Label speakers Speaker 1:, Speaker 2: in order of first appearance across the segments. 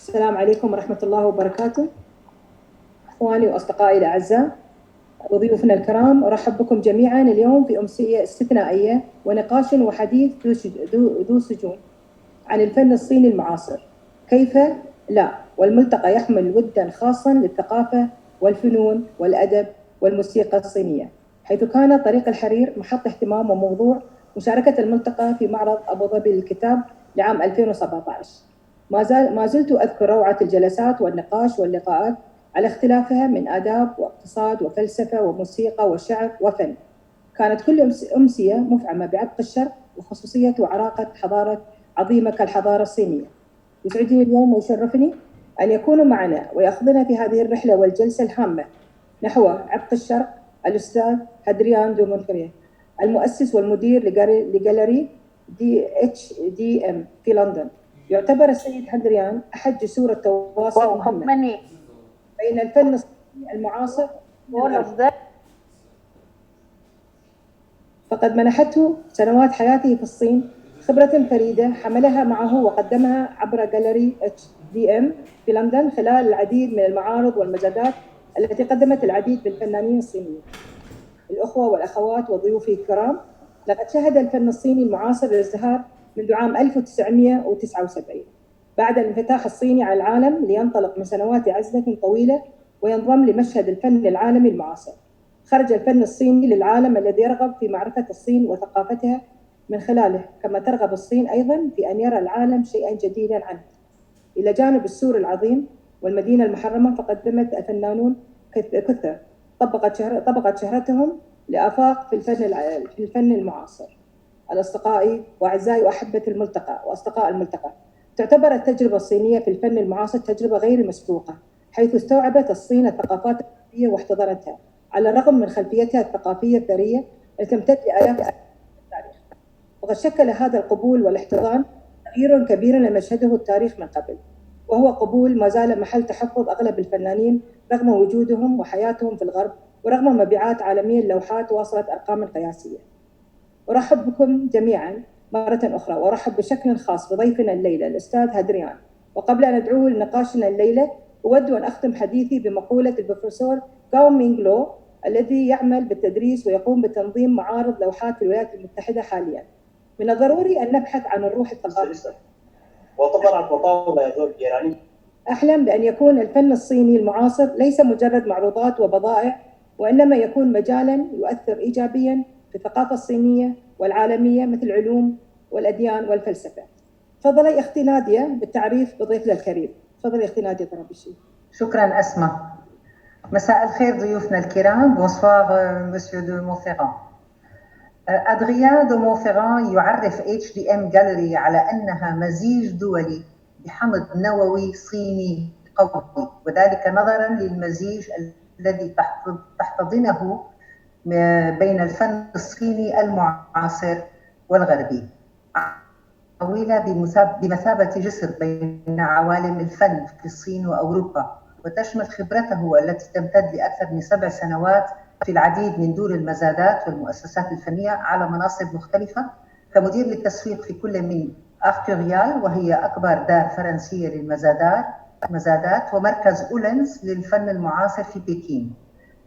Speaker 1: السلام عليكم ورحمة الله وبركاته. أخواني وأصدقائي الأعزاء وضيوفنا الكرام، أرحب بكم جميعا اليوم في أمسية استثنائية ونقاش وحديث ذو سجون عن الفن الصيني المعاصر. كيف لا؟ والملتقى يحمل ودا خاصا للثقافة والفنون والأدب والموسيقى الصينية، حيث كان طريق الحرير محط اهتمام وموضوع مشاركة الملتقى في معرض أبو ظبي للكتاب لعام 2017. ما زلت أذكر روعة الجلسات والنقاش واللقاءات على اختلافها من آداب واقتصاد وفلسفة وموسيقى وشعر وفن. كانت كل أمسية مفعمة بعمق الشرق وخصوصية وعراقة حضارة عظيمة كالحضارة الصينية. يسعدني اليوم ويشرفني أن يكونوا معنا ويأخذنا في هذه الرحلة والجلسة الهامة نحو عمق الشرق الأستاذ هادريين مونتفيراند، المؤسس والمدير لجاليري DHDM في لندن. يعتبر السيد هادريين أحد جسور التواصل المهمة بين الفن الصيني المعاصر فقد منحته سنوات حياته في الصين خبرة فريدة حملها معه وقدمها عبر جاليري HDM في لندن خلال العديد من المعارض والمزادات التي قدمت العديد من الفنانين الصينيين. الأخوة والأخوات وضيوفي الكرام، لقد شهد الفن الصيني المعاصر الازدهار منذ عام 1979 بعد الانفتاح الصيني على العالم، لينطلق من سنوات عزلة طويلة وينضم لمشهد الفن العالمي المعاصر. خرج الفن الصيني للعالم الذي يرغب في معرفة الصين وثقافتها من خلاله، كما ترغب الصين أيضاً في أن يرى العالم شيئاً جديداً عنه. إلى جانب السور العظيم والمدينة المحرمة، فقدمت الفنانون كثر طبقت شهرتهم لآفاق في الفن المعاصر. الأصدقائي وأعزائي وأحبة الملتقى وأصدقاء الملتقى، تعتبر التجربة الصينية في الفن المعاصر تجربة غير مسبوقة، حيث استوعبت الصين الثقافات الغربية واحتضنتها على الرغم من خلفيتها الثقافية الثرية التي تمتد لآلاف التاريخ. وقد شكل هذا القبول والاحتضان تغيير كبير لم يشهده التاريخ من قبل، وهو قبول ما زال محل تحفظ أغلب الفنانين رغم وجودهم وحياتهم في الغرب، ورغم مبيعات عالمية اللوحات واصلت أرقاما قياسية. أرحب بكم جميعا مرة أخرى، وأرحب بشكل خاص بضيفنا الليلة الأستاذ هادريين. وقبل أن أدعوه لنقاشنا الليلة، أود أن أختم حديثي بمقولة البروفيسور كاو مينغ لو الذي يعمل بالتدريس ويقوم بتنظيم معارض لوحات في الولايات المتحدة حاليا: من الضروري أن نبحث عن الروح الثقافية.
Speaker 2: وطبعا مطاولة يا زول جيراني.
Speaker 1: أحلم بأن يكون الفن الصيني المعاصر ليس مجرد معروضات وبضائع، وإنما يكون مجالاً يؤثر إيجابياً في الثقافة الصينية والعالمية مثل العلوم والأديان والفلسفة. تفضلي أختي نادية بالتعريف بضيفنا الكريم. تفضلي أختي نادية طرابلسي.
Speaker 3: شكراً أسماء. مساء الخير ضيوفنا الكرام. Bonsoir Monsieur de Montferrand. هادريين دو مونتفيراند يعرف HDM Gallery على أنها مزيج دولي بحمض نووي صيني قوي، وذلك نظراً للمزيج الذي تحتضنه بين الفن الصيني المعاصر والغربي، طويلة بمثابة جسر بين عوالم الفن في الصين وأوروبا، وتشمل خبرته التي تمتد لأكثر من 7 سنوات في العديد من دور المزادات والمؤسسات الفنية على مناصب مختلفة، كمدير للتسويق في كل من أرتوريال وهي أكبر دار فرنسية للمزادات ومركز أولنز للفن المعاصر في بكين،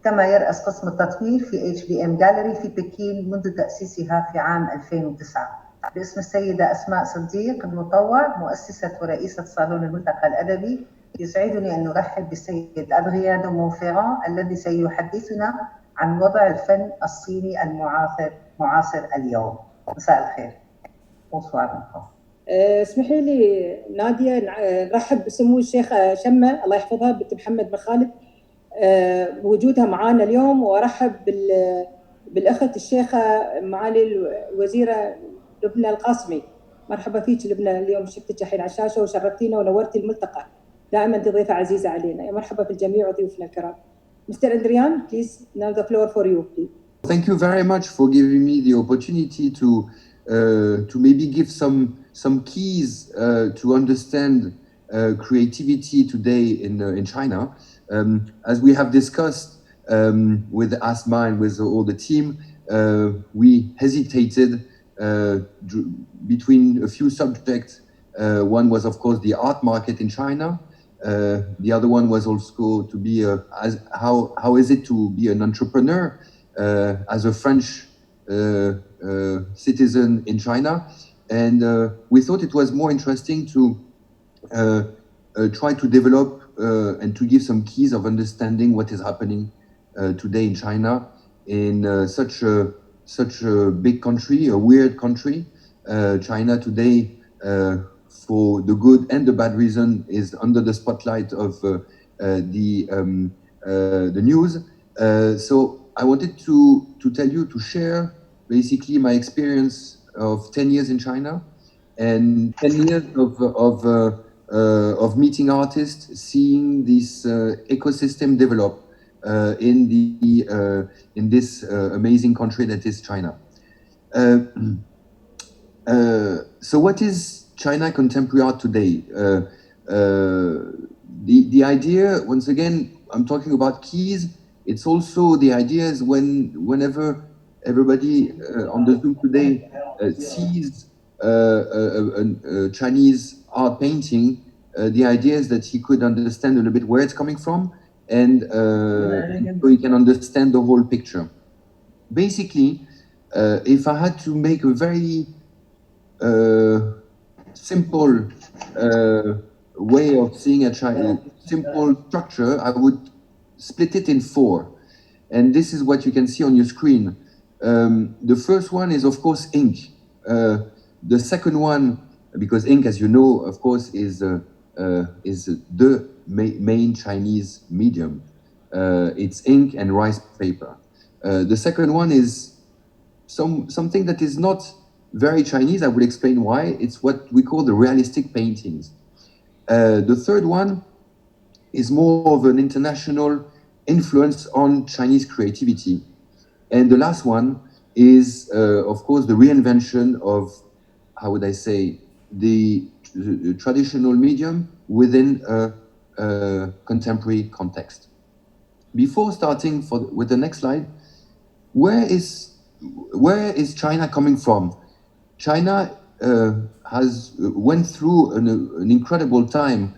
Speaker 3: كما يرأس قسم التطوير في HDM Gallery في بكين منذ تأسيسها في عام 2009. باسم السيدة أسماء صديق المطوع مؤسسة ورئيسة صالون الملتقى الأدبي، يسعدني أن نرحب بالسيد هادريين دو مونتفيراند الذي سيحدثنا عن وضع الفن الصيني المعاصر اليوم. مساء الخير.
Speaker 1: اسمحي لي نادية نرحب بسمو الشيخة شمة الله يحفظها بنت محمد بن خالد بوجودها معنا اليوم، وارحب بالاخت الشيخة معالي الوزيرة لبنى القاسمي. مرحبا فيك لبنى، اليوم شفتك الحين على الشاشة وشرفتينا ونورتي الملتقى، دائما انت ضيفة عزيزة علينا. يا مرحبا في الجميع وضيوفنا الكرام. Mr. Andrian, please, now the floor for you, please.
Speaker 4: Thank you very much for giving me the opportunity to maybe give some keys to understand creativity today in China. As we have discussed with Asma and with all the team, we hesitated between a few subjects. One was, of course, the art market in China, The other one was also to be how is it to be an entrepreneur as a French citizen in China, and we thought it was more interesting to try to develop and to give some keys of understanding what is happening today in China, in such a big country, a weird country. China today, for the good and the bad reason, is under the spotlight of the news. So I wanted to tell you, to share basically my experience of 10 years in China and 10 years of meeting artists, seeing this ecosystem develop in this amazing country that is China. So what is China contemporary art today? The idea, once again, I'm talking about keys. It's also the ideas whenever everybody on the Zoom today sees a Chinese art painting, the idea is that he could understand a little bit where it's coming from, and so he can understand the whole picture. Basically, if I had to make a very simple way of seeing a simple structure, I would split it in 4. And this is what you can see on your screen. The first one is, of course, ink. The second one, because ink, as you know, of course, is the main Chinese medium. It's ink and rice paper. The second one is something that is not very Chinese. I will explain why. It's what we call the realistic paintings. The third one is more of an international influence on Chinese creativity. And the last one is, of course, the reinvention of, how would I say, the traditional medium within a contemporary context. Before starting with the next slide, where is China coming from? China went through an incredible time,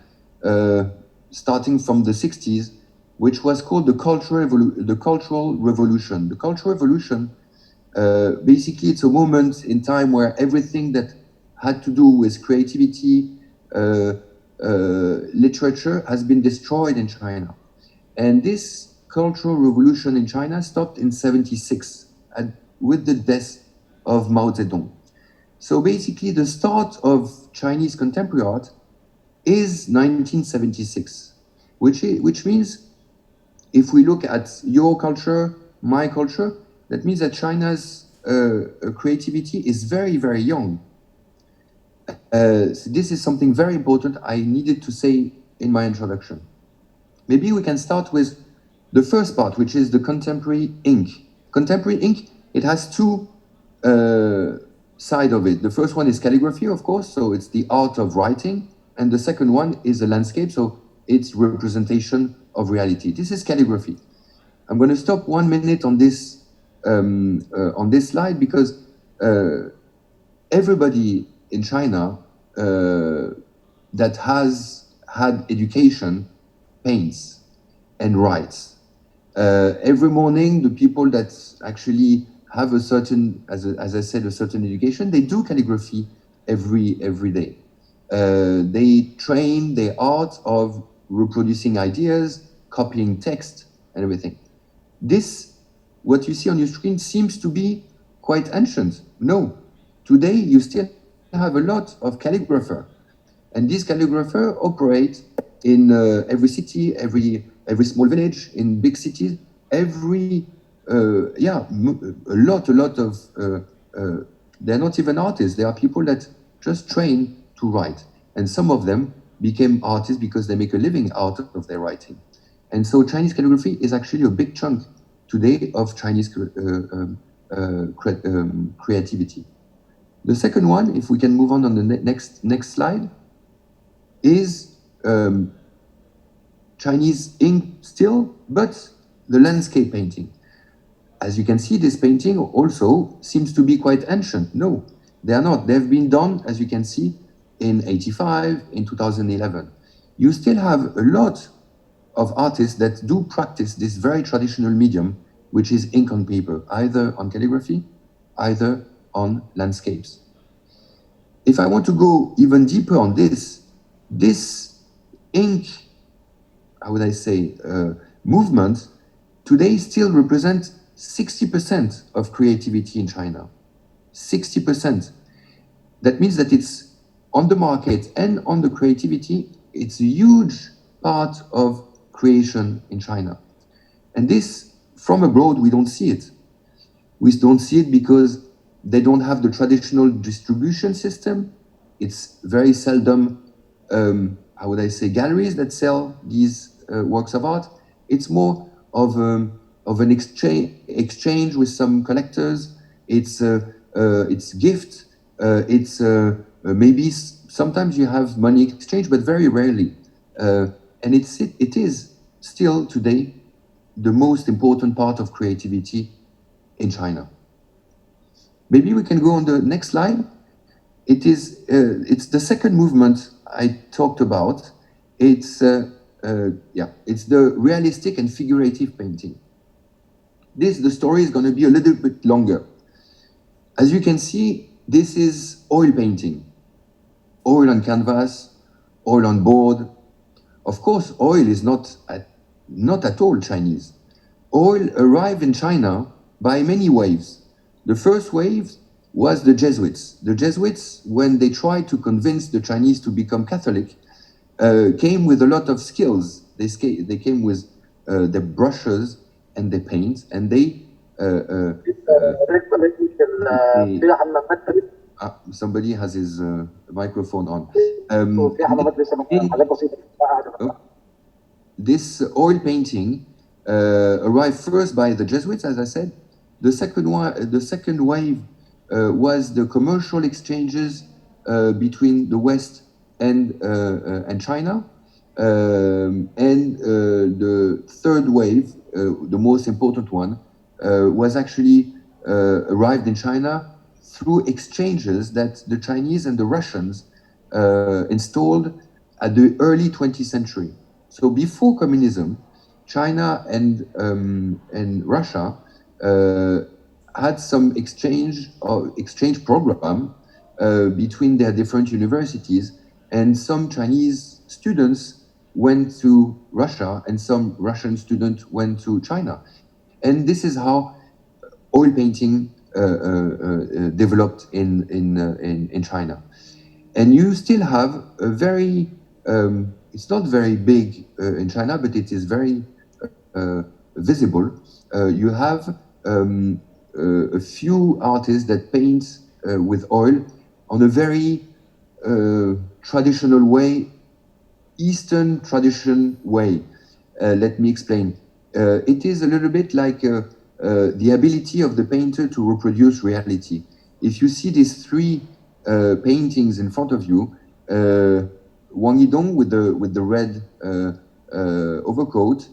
Speaker 4: starting from the 60s, which was called the Cultural Revolution. The Cultural Revolution, basically, it's a moment in time where everything that had to do with creativity, literature, has been destroyed in China. And this Cultural Revolution in China stopped in 76 with the death of Mao Zedong. So basically, the start of Chinese contemporary art is 1976, which means, if we look at your culture, my culture, that means that China's creativity is very, very young. So this is something very important I needed to say in my introduction. Maybe we can start with the first part, which is the contemporary ink. Contemporary ink, it has two sides of it. The first one is calligraphy, of course, so it's the art of writing. And the second one is a landscape, so it's representation of reality. This is calligraphy. I'm going to stop 1 minute on this slide, because everybody in China that has had education paints and writes. Every morning, the people that actually have a certain, as I said, a certain education, they do calligraphy every day. They train their art of reproducing ideas, copying text, and everything. This, what you see on your screen, seems to be quite ancient. No, today you still have a lot of calligrapher, and these calligrapher operate in every city, every small village, in big cities. A lot of. They're not even artists. They are people that just train to write, and some of them became artists because they make a living out of their writing. And so Chinese calligraphy is actually a big chunk today of Chinese creativity. The second one, if we can move on the next slide, is Chinese ink still, but the landscape painting. As you can see, this painting also seems to be quite ancient. No, they are not. They've been done, as you can see, in 85, in 2011. you still have a lot of artists that do practice this very traditional medium, which is ink on paper, either on calligraphy, either on landscapes. If I want to go even deeper on this ink, how would I say, movement today still represents 60% of creativity in China. 60%. That means that it's on the market and on the creativity, it's a huge part of creation in China. And this, from abroad, we don't see it. We don't see it because they don't have the traditional distribution system. It's very seldom, how would I say, galleries that sell these works of art. It's more of an exchange with some collectors. It's gift. It's maybe sometimes you have money exchange, but very rarely. And it is still today the most important part of creativity in China. Maybe we can go on the next slide. It's the second movement I talked about. It's the realistic and figurative painting. The story is going to be a little bit longer. As you can see, this is oil painting. Oil on canvas, oil on board. Of course, oil is not at all Chinese. Oil arrived in China by many waves. The first wave was the Jesuits. The Jesuits, when they tried to convince the Chinese to become Catholic, came with a lot of skills. They came with their brushes and their paints, and they somebody has his microphone on. This oil painting arrived first by the Jesuits, as I said. The second wave was the commercial exchanges between the West and China. And the third wave, the most important one, was actually arrived in China through exchanges that the Chinese and the Russians installed at the early 20th century. So before communism, China and Russia had some exchange program between their different universities, and some Chinese students went to Russia and some Russian students went to China. And this is how oil painting developed in China. And you still have a very, it's not very big in China, but it is very visible. You have a few artists that paint with oil on a very traditional way, Eastern tradition way. Let me explain. It is a little bit like the ability of the painter to reproduce reality. If you see these three paintings in front of you, Wang Yidong with the red overcoat,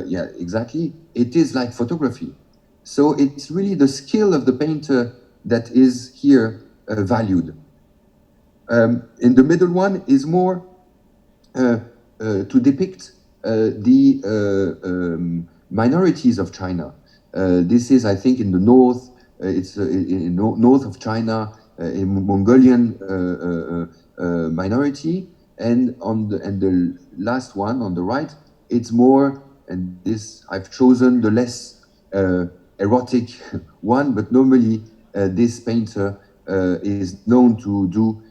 Speaker 4: yeah, exactly. It is like photography. So it's really the skill of the painter that is here valued. In the middle one is more to depict the minorities of China. This is, I think, in the north. It's in north of China, in Mongolian minority, and the last one on the right, it's more. And this I've chosen the less erotic one, but normally this painter is known to do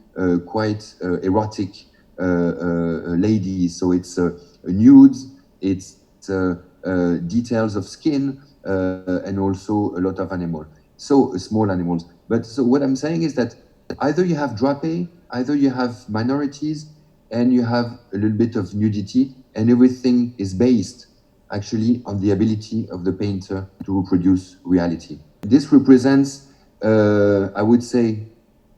Speaker 4: quite erotic ladies. So it's nudes, it's details of skin, and also a lot of animals. So small animals. But so what I'm saying is that either you have drapé, either you have minorities, and you have a little bit of nudity, and everything is based actually on the ability of the painter to reproduce reality. This represents, I would say,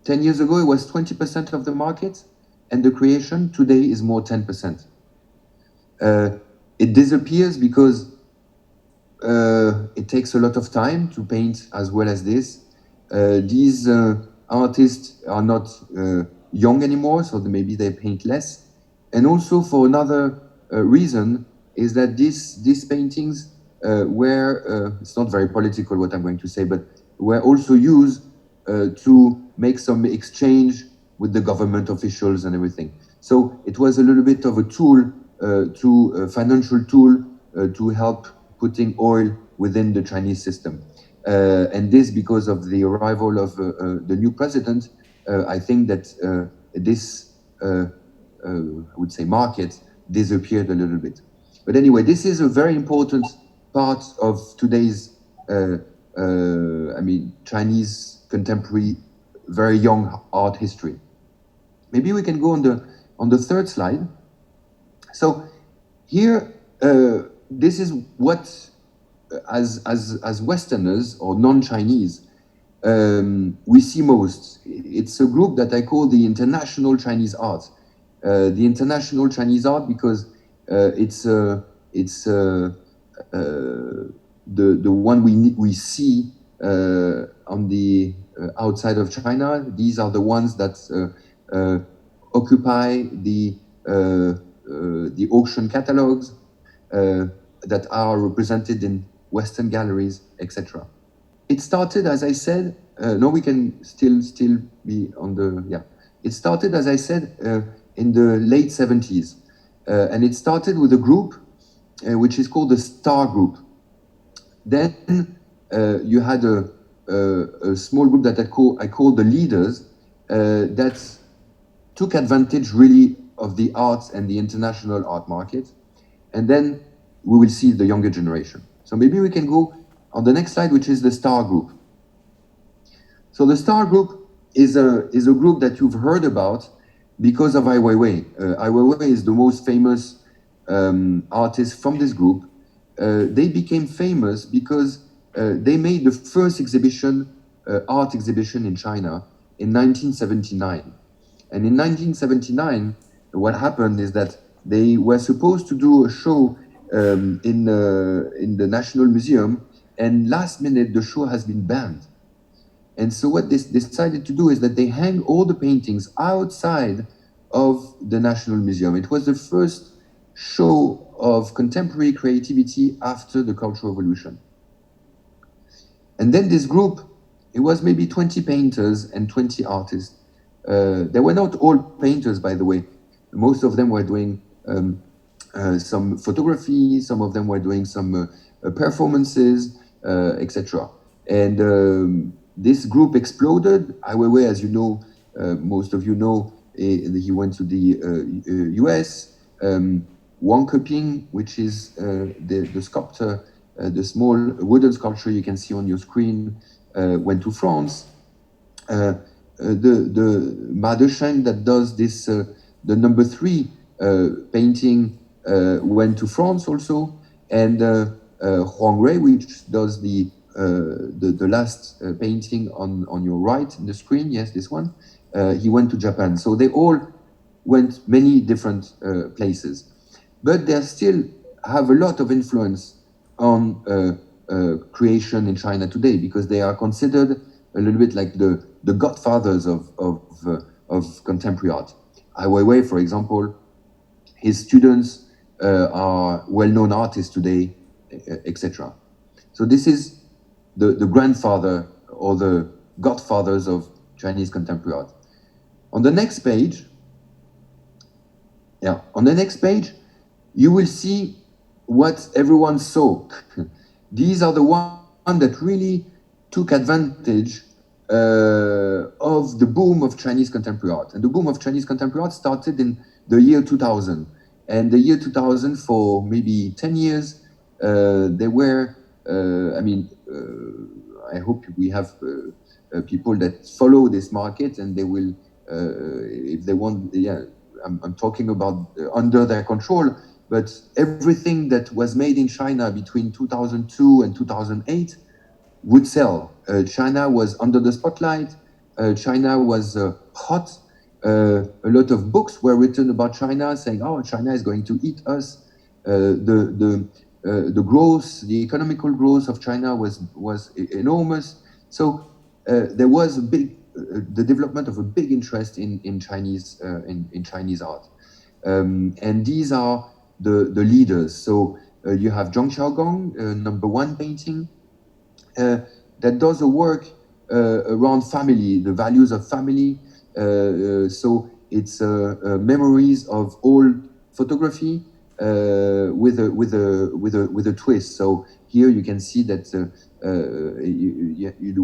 Speaker 4: 10 years ago it was 20% of the market, and the creation today is more 10%. It disappears because it takes a lot of time to paint as well as this. These artists are not young anymore, so maybe they paint less. And also for another reason is that these paintings were, it's not very political what I'm going to say, but were also used to make some exchange with the government officials and everything. So it was a little bit of a tool, a financial tool to help putting oil within the Chinese system. And this, because of the arrival of the new president, I think that this, I would say, market disappeared a little bit. But anyway, this is a very important part of today's, I mean, Chinese contemporary, very young art history. Maybe we can go on the third slide. So here, this is what, as Westerners or non-Chinese, we see most. It's a group that I call the International Chinese Art. The International Chinese Art because it's the one we see on the outside of China. These are the ones that occupy the auction catalogs that are represented in Western galleries, etc. It started, as I said, no, we can still be on the, yeah. It started, as I said, in the late 70s. And it started with a group which is called the Star Group. Then you had a small group that I call the leaders that took advantage really of the arts and the international art market. And then we will see the younger generation. So maybe we can go on the next slide, which is the Star Group. So the Star Group is a group that you've heard about because of Ai Weiwei. Ai Weiwei is the most famous artist from this group. They became famous because they made the first exhibition, art exhibition in China in 1979. And in 1979, what happened is that they were supposed to do a show in the National Museum, and last minute the show has been banned. And so what they decided to do is that they hang all the paintings outside of the National Museum. It was the first show of contemporary creativity after the Cultural Revolution. And then this group, it was maybe 20 painters and 20 artists. They were not all painters, by the way. Most of them were doing some photography, some of them were doing some performances, etc. And this group exploded. Ai Weiwei, as you know, most of you know, he went to the US. Wang Keping, which is the sculptor, the small wooden sculpture you can see on your screen, went to France. The Ma Desheng that does this, the number 3 painting, went to France also, and Huang Rui, which does the last painting on your right in the screen, yes, this one, he went to Japan. So they all went many different places, but they still have a lot of influence on creation in China today, because they are considered a little bit like the godfathers of contemporary art. Ai Weiwei, for example, his students are well-known artists today, etc. So this is the grandfather or the godfathers of Chinese contemporary art. On the next page, you will see what everyone saw. These are the ones that really took advantage of the boom of Chinese contemporary art. And the boom of Chinese contemporary art started in the year 2000. And the year 2000, for maybe 10 years, there were, I hope we have people that follow this market, and they will, if they want, yeah, I'm talking about under their control, but everything that was made in China between 2002 and 2008 would sell. China was under the spotlight. China was hot. A lot of books were written about China, saying, "Oh, China is going to eat us." The growth, the economical growth of China was enormous. So there was the development of a big interest in Chinese art. And these are the leaders. So you have Zhang Xiaogong, #1 painting, that does a work around family, the values of family. So it's memories of old photography with a twist. So here you can see that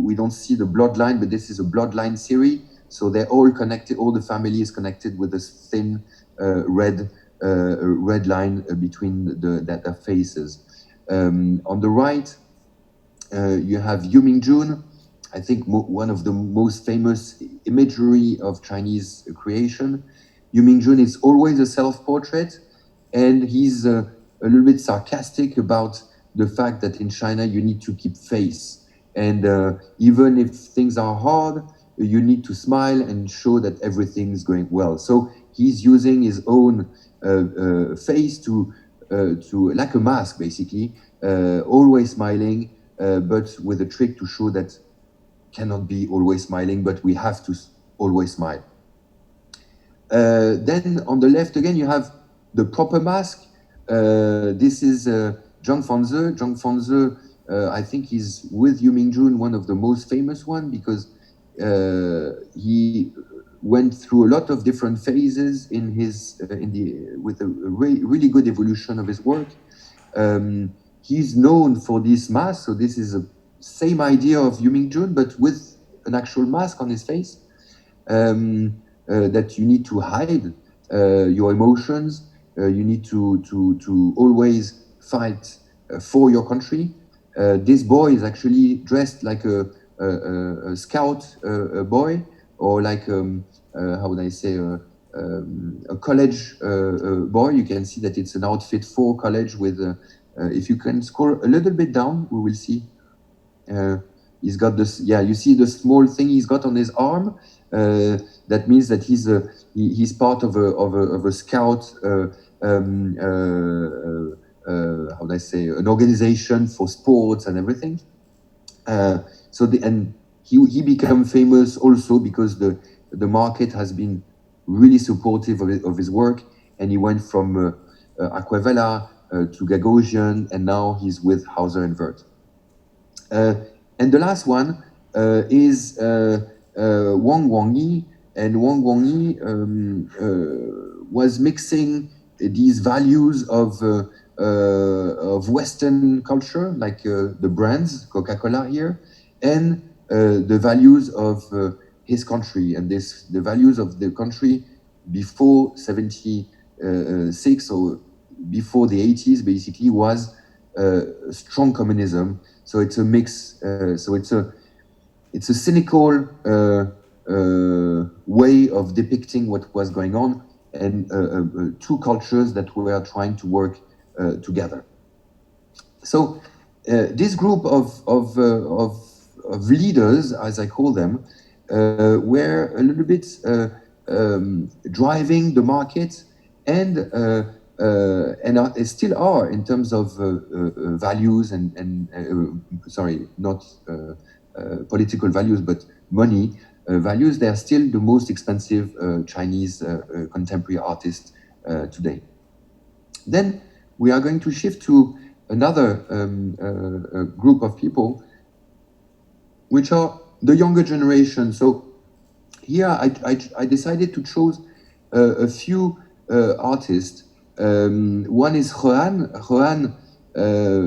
Speaker 4: we don't see the bloodline, but this is a bloodline series. So they're all connected. All the family is connected with this thin red line between their faces. On the right, you have Yu Mingjun. I think one of the most famous imagery of Chinese creation. Yu Mingjun is always a self-portrait, and he's a little bit sarcastic about the fact that in China you need to keep face, and even if things are hard, you need to smile and show that everything's going well. So he's using his own face to like a mask, basically, always smiling, but with a trick to show that cannot be always smiling, but we have to always smile. Then on the left again, you have the proper mask. This is Zhang Fanze. Zhang Fanze, I think he's with Yu Mingjun, one of the most famous one, because he went through a lot of different phases in his with a really good evolution of his work. He's known for this mask, so this is a same idea of Yu Mingjun, but with an actual mask on his face, that you need to hide your emotions. You need to always fight for your country. This boy is actually dressed like a scout boy, or like how would I say, a college boy. You can see that it's an outfit for college with. If you can scroll a little bit down, we will see. He's got this. Yeah, you see the small thing he's got on his arm. That means that he's part of a scout. How would I say, an organization for sports and everything. And he became famous also because the market has been really supportive of his work, and he went from Aquavella to Gagosian, and now he's with Hauser and Wirth. And the last one is Wang Guangyi, and Wang Guangyi was mixing these values of Western culture, like the brands, Coca-Cola here, and the values of his country, and the values of the country before 76 or before the 80s, basically, was strong communism. So it's a mix. So it's a cynical way of depicting what was going on, and two cultures that were trying to work together. So this group of leaders, as I call them, were a little bit driving the market, and still are in terms of values and sorry, not political values, but money values. They are still the most expensive Chinese contemporary artists today. Then we are going to shift to another group of people, which are the younger generation. So here I decided to choose a few artists. One is Juan.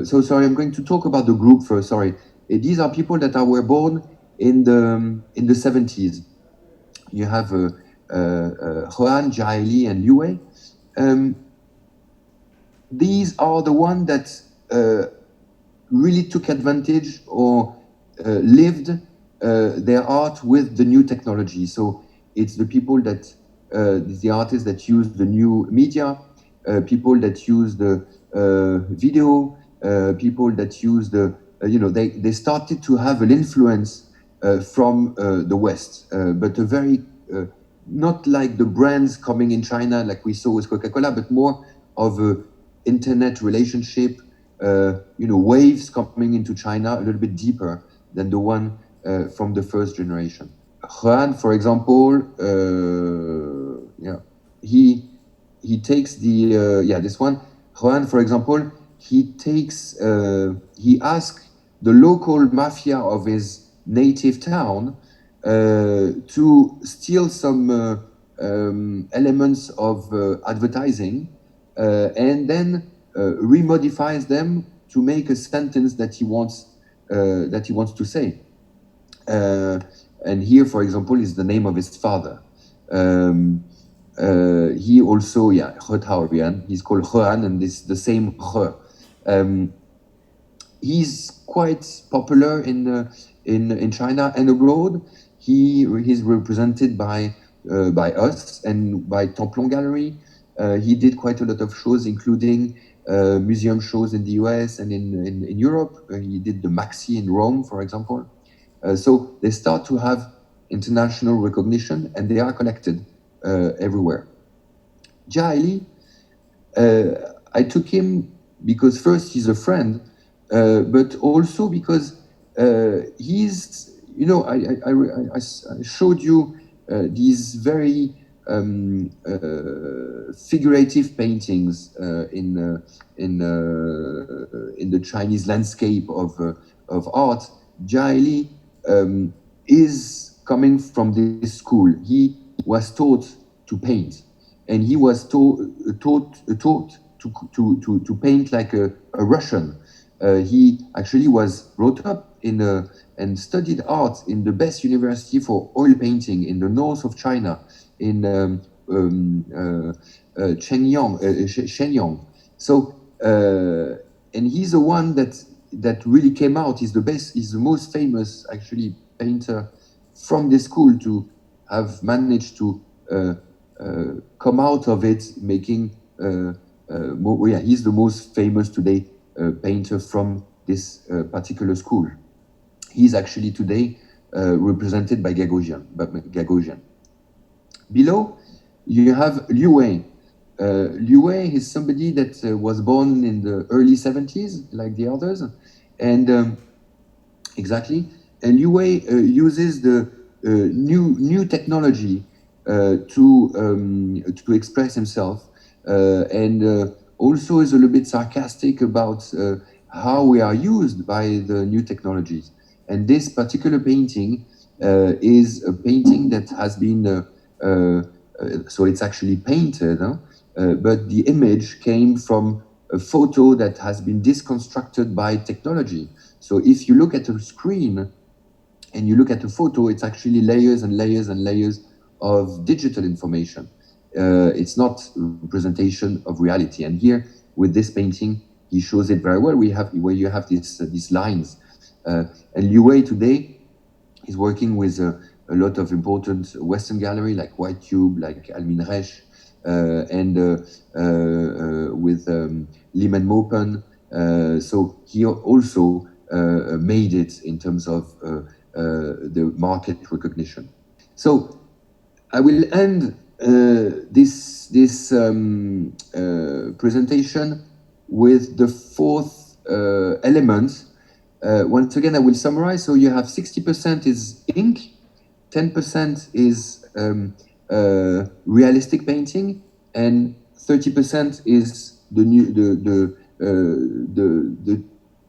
Speaker 4: So sorry, I'm going to talk about the group first. Sorry, these are people that were born in the 70s. You have Juan, Jaili, and Yue. These are the ones that really took advantage or lived their art with the new technology. So it's the people that, the artists that use the new media, people that use the video, people that use the, they started to have an influence from the West, but a very, not like the brands coming in China like we saw with Coca-Cola, but more of a internet relationship, waves coming into China a little bit deeper than the one from the first generation. Juan, for example, he he takes the this one. Juan, for example, he asks the local mafia of his native town to steal some elements of advertising and then remodifies them to make a sentence that he wants to say. And here, for example, is the name of his father. He also, he's called Juan, and it's the same He. He's quite popular in China and abroad. He's represented by us and by Templon Gallery. He did quite a lot of shows, including museum shows in the US and in Europe. He did the Maxi in Rome, for example. So they start to have international recognition, and they are collected everywhere. Jia I took him because first he's a friend, but also because he's, I showed you these very figurative paintings in the Chinese landscape of art. Jia is coming from this school. He was taught to paint, and he was taught to paint like a Russian. He actually was brought up and studied art in the best university for oil painting in the north of China, in Shenyang. So, and he's the one that really came out. He's the best. He's the most famous actually painter from this school to have managed to come out of it, making. He's the most famous today painter from this particular school. He's actually today represented by Gagosian. Below, you have Liu Wei. Liu Wei is somebody that was born in the early 70s, like the others, and And Liu Wei uses the new technology to express himself, and also is a little bit sarcastic about how we are used by the new technologies. And this particular painting is a painting that has been, so it's actually painted, but the image came from a photo that has been disconstructed by technology. So if you look at a screen and you look at a photo, it's actually layers and layers and layers of digital information. It's not representation of reality. And here, with this painting, he shows it very well. Where you have these lines. And Liu Wei today is working with a lot of important Western gallery like White Cube, like Almin Resch, and with Lehman Mopen. So he also made it in terms of the market recognition. So I will end this presentation with the fourth element. Once again, I will summarize. So you have 60% is ink, 10% is realistic painting, and 30% is the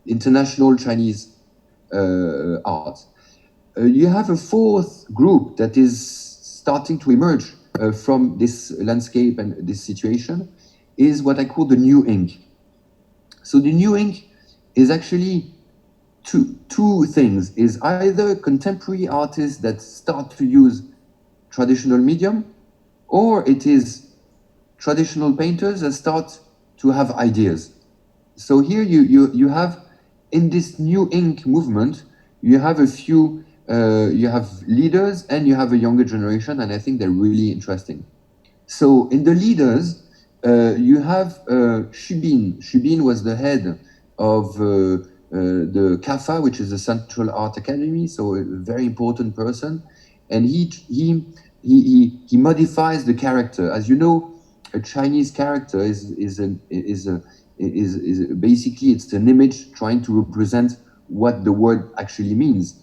Speaker 4: international Chinese art. You have a fourth group that is starting to emerge from this landscape and this situation, is what I call the new ink. So the new ink is actually two things. Is either contemporary artists that start to use traditional medium, or it is traditional painters that start to have ideas. So here you have, in this new ink movement, you have a few, you have leaders and you have a younger generation, and I think they're really interesting. So in the leaders, you have Xubin. Xubin was the head of the CAFA, which is the Central Art Academy, so a very important person, and he modifies the character. As you know, a Chinese character is basically, it's an image trying to represent what the word actually means.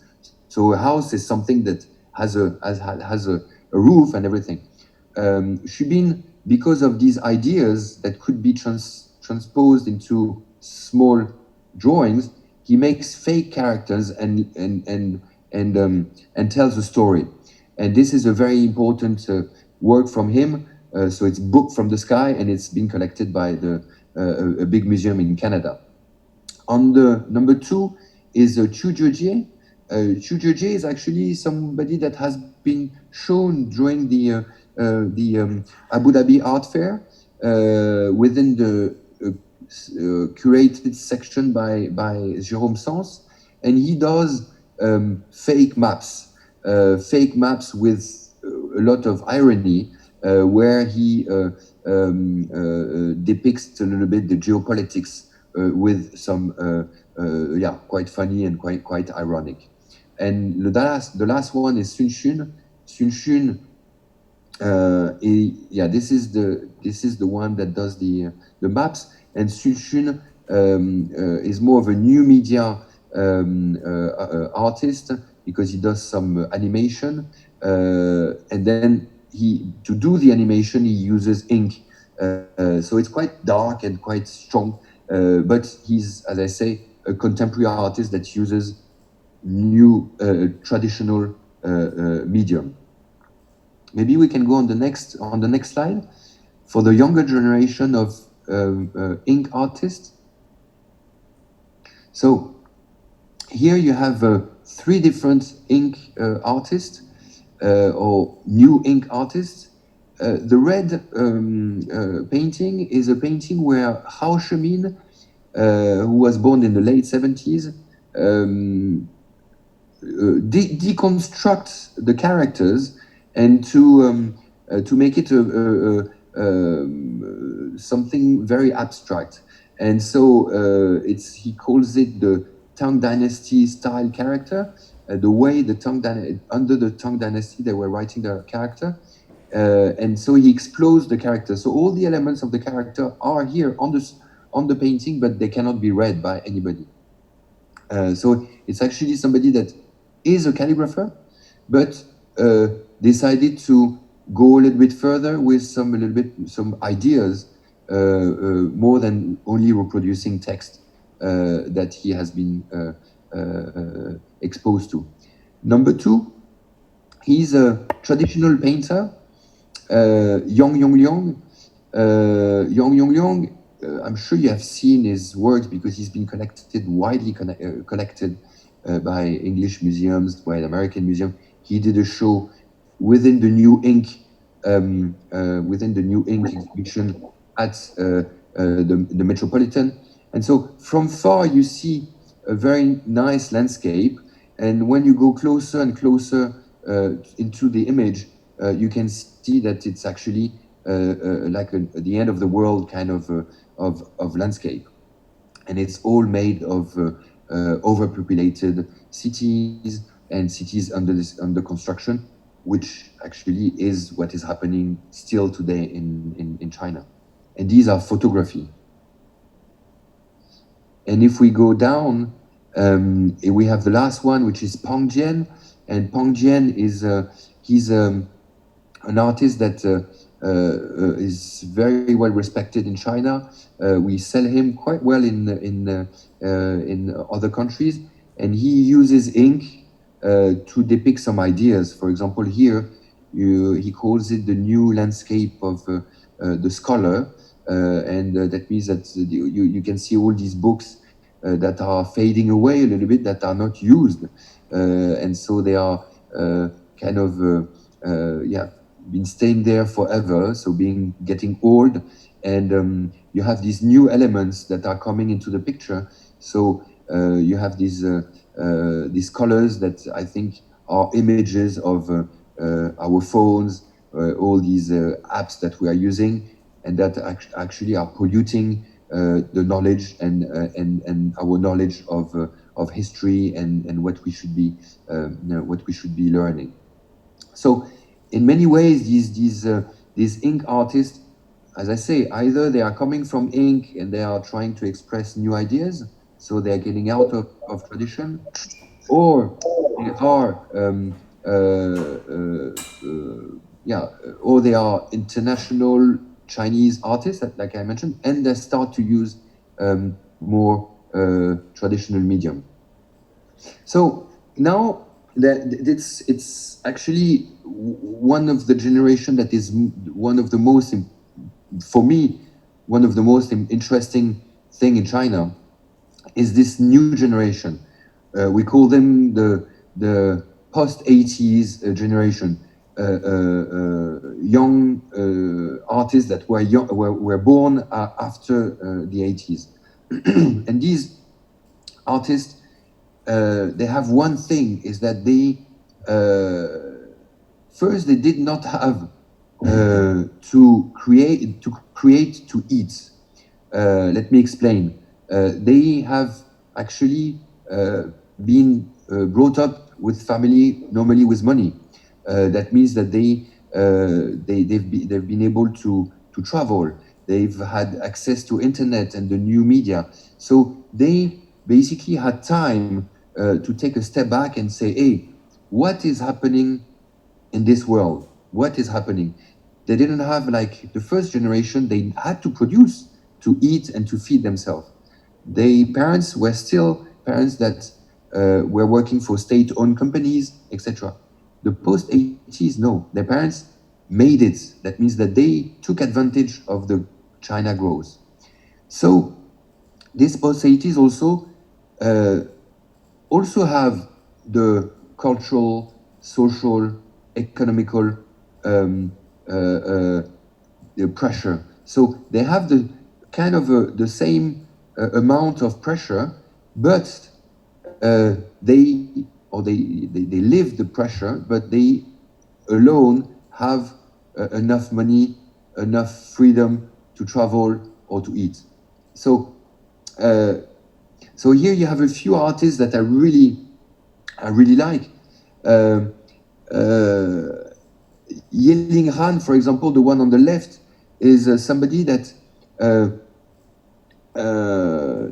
Speaker 4: So a house is something that has a roof and everything. Xubin because of these ideas that could be transposed into small drawings, he makes fake characters and tells a story. And this is a very important work from him. So it's Book from the Sky, and it's been collected by a big museum in Canada. On the number 2 is Chu Jiejie. Chu Jiejie is actually somebody that has been shown during the Abu Dhabi Art Fair within the curated section by Jérôme Sans, and he does fake maps with a lot of irony, where he depicts a little bit the geopolitics with some quite funny and quite ironic. And the last one is Sun Xun. Sun Xun, this is the one that does the maps, and Sun Xun is more of a new media artist, because he does some animation, and then to do the animation he uses ink, so it's quite dark and quite strong, but he's, as I say, a contemporary artist that uses new traditional medium. Maybe we can go on the next slide for the younger generation of ink artists. So here you have 3 different ink artists, or new ink artists. The red painting is a painting where Hao Shemin, who was born in the late 70s, deconstruct the characters and to make it something very abstract. And so he calls it the Tang Dynasty style character, the way under the Tang Dynasty they were writing their character, and so he explores the character. So all the elements of the character are here on the painting, but they cannot be read by anybody. So it's actually somebody that is a calligrapher, but decided to go a little bit further with some ideas, more than only reproducing text that he has been exposed to. Number 2, he's a traditional painter, Yang Yongliang. Yang Yongliang, I'm sure you have seen his works because he's been widely collected by English museums, by the American Museum. He did a show within the New Ink exhibition at the Metropolitan. And so from far you see a very nice landscape, and when you go closer and closer into the image, you can see that it's actually like the end of the world kind of landscape, and it's all made of overpopulated cities and cities under construction, which actually is what is happening still today in China. And these are photography. And if we go down, we have the last one, which is Pong Jian. And Pong Jian he's an artist that is very well respected in China. We sell him quite well in other countries, and he uses ink to depict some ideas. For example, here he calls it the new landscape of the scholar, and that means that you can see all these books that are fading away a little bit, that are not used, and so they are kind of been staying there forever, so getting old, and you have these new elements that are coming into the picture. So you have these colors that I think are images of our phones, all these apps that we are using, and that actually are polluting the knowledge and our knowledge of history and what we should be learning. So in many ways, these ink artists, as I say, either they are coming from ink and they are trying to express new ideas, so they are getting out of tradition, or they are or they are international Chinese artists, like I mentioned, and they start to use more traditional medium. So now that it's actually one of the generation that is one of the most, for me, one of the most interesting thing in China is this new generation. We call them the post-80s generation. Young artists that were born after the 80s. And these artists, they have one thing, is that they, first they did not have to create to eat. Let me explain. They have actually been brought up with family, normally with money. That means that they've been able to travel. They've had access to internet and the new media. So they basically had time to take a step back and say, hey, what is happening in this world? What is happening? They didn't have, like the first generation, they had to produce to eat and to feed themselves. Their parents were still parents that were working for state-owned companies, etc. The post-80s, no, their parents made it. That means that they took advantage of the China growth. So these post-80s also have the cultural, social, economical the pressure. So they have the kind of the same amount of pressure, but they live the pressure, but they alone have enough money, enough freedom to travel or to eat. So so here you have a few artists that I really like. Yilin Han, for example, the one on the left, is somebody that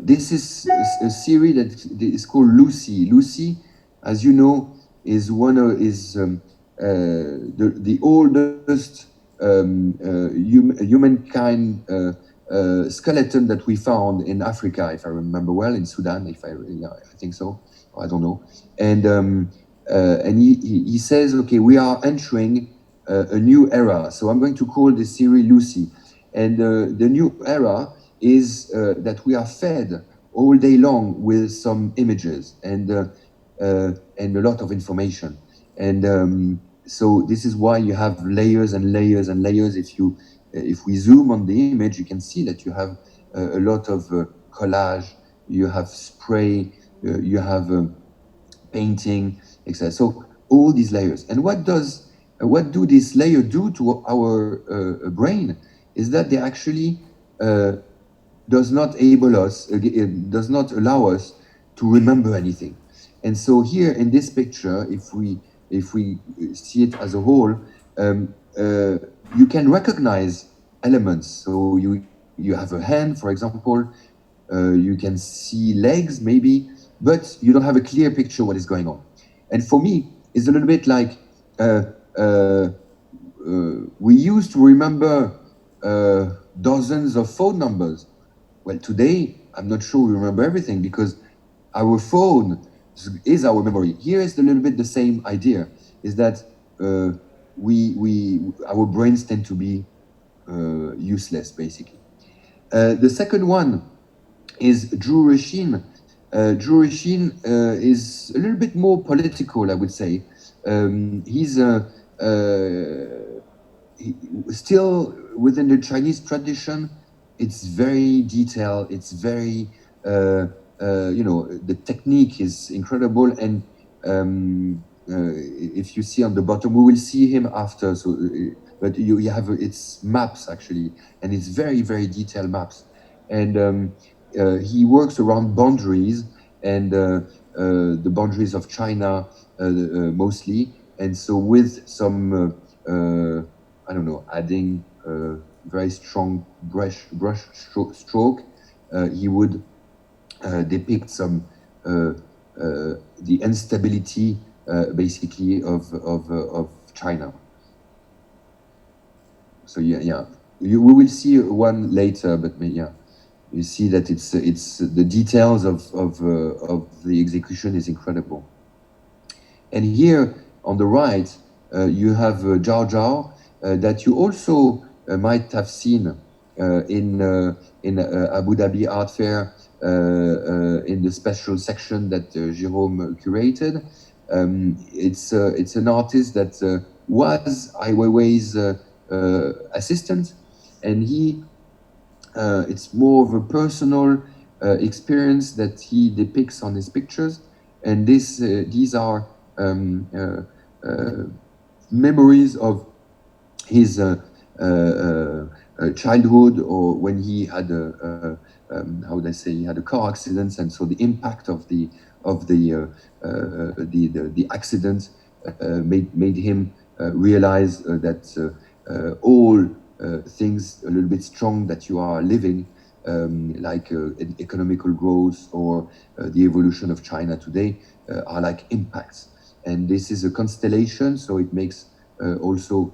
Speaker 4: this is a series that is called Lucy. Lucy, as you know, is the oldest humankind skeleton that we found in Africa, if I remember well, in Sudan, I think so, I don't know. And he says, okay, we are entering a new era. So I'm going to call this series Lucy. And the new era is that we are fed all day long with some images and a lot of information. And so this is why you have layers and layers and layers. If we zoom on the image, you can see that you have a lot of collage, you have spray, you have painting, etc. So all these layers. And what do this layer do to our brain is that they actually does not allow us to remember anything. And so here in this picture, if we see it as a whole, you can recognize elements. So you have a hand, for example, you can see legs maybe, but you don't have a clear picture what is going on. And for me, it's a little bit like we used to remember dozens of phone numbers. Well, today, I'm not sure we remember everything because our phone is our memory. Here is a little bit the same idea, is that our brains tend to be useless, basically. The second one is Drew Rasheem. Drew Rasheem is a little bit more political, I would say. He's still within the Chinese tradition. It's very detailed. It's very, the technique is incredible. And if you see on the bottom, we will see him after. So, but you have it's maps actually, and it's very, very detailed maps. And he works around boundaries and the boundaries of China mostly. And so with some, I don't know, adding very strong brush stroke, he would depict some the instability basically of China. So yeah, we will see one later, but yeah, you see that it's the details of the execution is incredible. And here on the right, you have Zhao Zhao that you also might have seen in Abu Dhabi Art Fair in the special section that Jérôme curated. It's an artist that was Ai Weiwei's assistant, and he it's more of a personal experience that he depicts on his pictures, and these are memories of his childhood, or when he had how would I say, he had a car accident, and so the impact of the accident made him realize that all things a little bit strong that you are living, like economical growth or the evolution of China today, are like impacts. And this is a constellation, so it makes also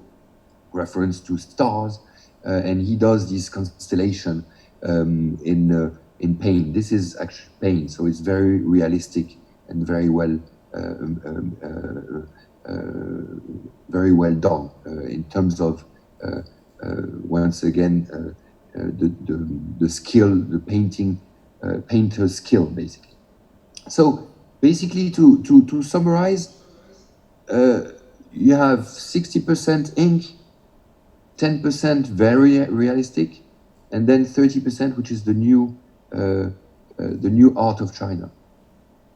Speaker 4: reference to stars, and he does this constellation in paint. This is actually paint, so it's very realistic and very well done in terms of once again the skill, the painter's skill, basically. So basically, to summarize, you have 60% ink, 10% very realistic, and then 30%, which is the new art of China.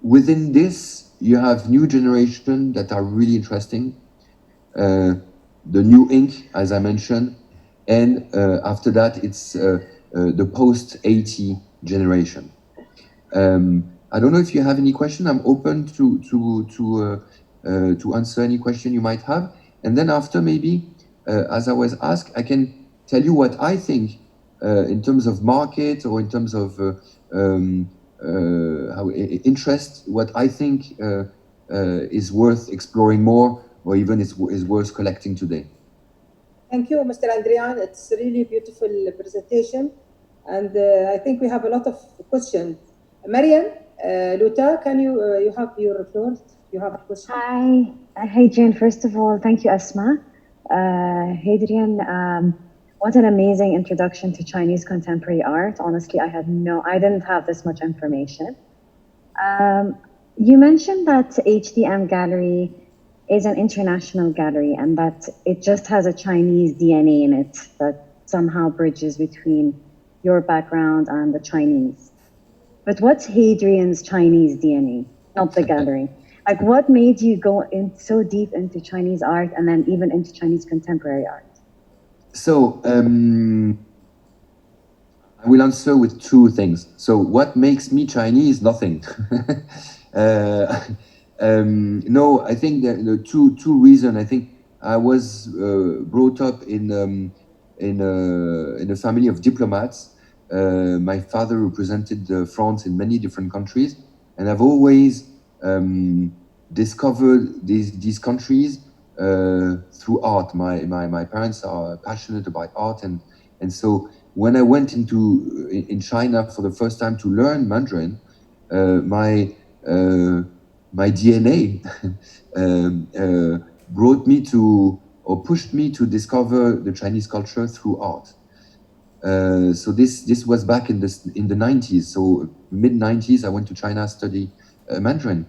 Speaker 4: Within this, you have new generation that are really interesting. The new ink, as I mentioned, and after that, it's the post-80 generation. I don't know if you have any question. I'm open to answer any question you might have. And then after, maybe, as I was asked, I can tell you what I think in terms of market, or in terms of how interest, what I think is worth exploring more, or even is worth collecting today.
Speaker 1: Thank you, Mr. Andrian. It's a really beautiful presentation, and I think we have a lot of questions. Mariam, Luta, can you have your floor? You have a question?
Speaker 5: Hi, Jane. First of all, thank you, Asma. Hadrian, what an amazing introduction to Chinese contemporary art. Honestly, I didn't have this much information. You mentioned that HDM Gallery is an international gallery, and that it just has a Chinese DNA in it that somehow bridges between your background and the Chinese. But what's Hadrian's Chinese DNA, not the gallery? Like, what made you go in so deep into Chinese art, and then even into Chinese contemporary art?
Speaker 4: So I will answer with two things. So what makes me Chinese? Nothing. No, I think the two reasons. I think I was brought up in a family of diplomats. My father represented France in many different countries, and I've always discovered these countries through art. My parents are passionate about art, and so when I went in China for the first time to learn Mandarin, my DNA brought me to, or pushed me to discover the Chinese culture through art. So this was back in the 90s. So mid 90s, I went to China to study Mandarin,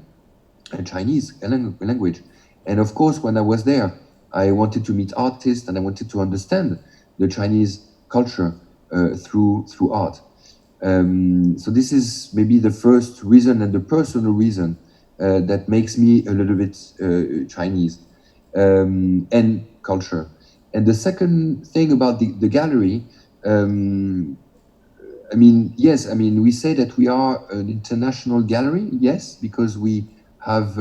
Speaker 4: Chinese language. And of course, when I was there, I wanted to meet artists, and I wanted to understand the Chinese culture through art. So this is maybe the first reason, and the personal reason that makes me a little bit Chinese and culture. And the second thing about the gallery, I mean, yes, I mean, we say that we are an international gallery, yes, because we have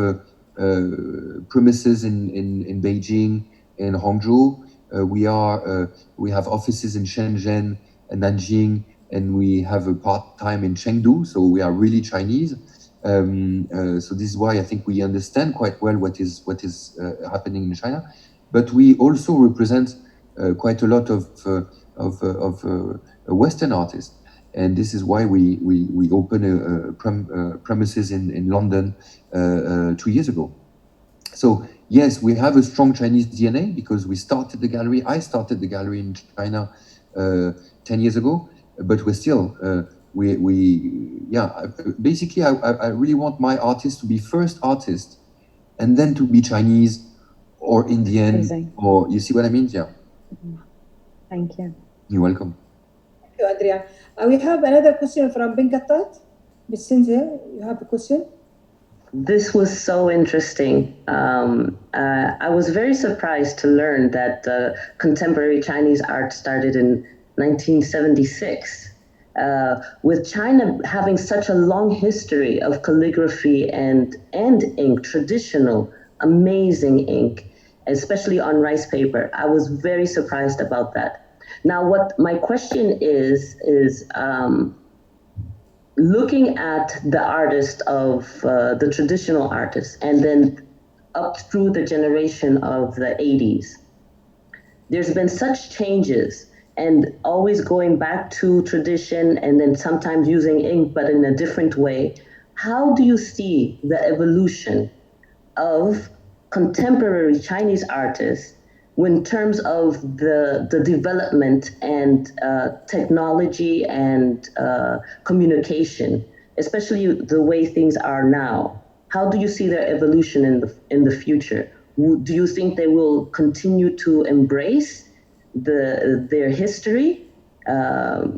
Speaker 4: premises in Beijing and Hangzhou. We have offices in Shenzhen and Nanjing, and we have a part-time in Chengdu, so we are really Chinese. So this is why I think we understand quite well what is happening in China. But we also represent quite a lot of Western artists. And this is why we opened premises in London 2 years ago. So yes, we have a strong Chinese DNA because we started the gallery. I started the gallery in China 10 years ago, but we're still basically I really want my artists to be first artists and then to be Chinese or Indian. Amazing. Or you see what I mean? Yeah.
Speaker 5: Thank you.
Speaker 4: You're welcome.
Speaker 1: Thank you, Adrian. We have another question from Benkatat. Ms. Cynthia, you have a question?
Speaker 6: This was so interesting. I was very surprised to learn that contemporary Chinese art started in 1976. With China having such a long history of calligraphy and ink, traditional, amazing ink, especially on rice paper. I was very surprised about that. Now, what my question is looking at the artist of the traditional artists and then up through the generation of the 80s, there's been such changes and always going back to tradition and then sometimes using ink, but in a different way. How do you see the evolution of contemporary Chinese artists in terms of the development and technology and communication, especially the way things are now? How do you see their evolution in the future? Do you think they will continue to embrace their history,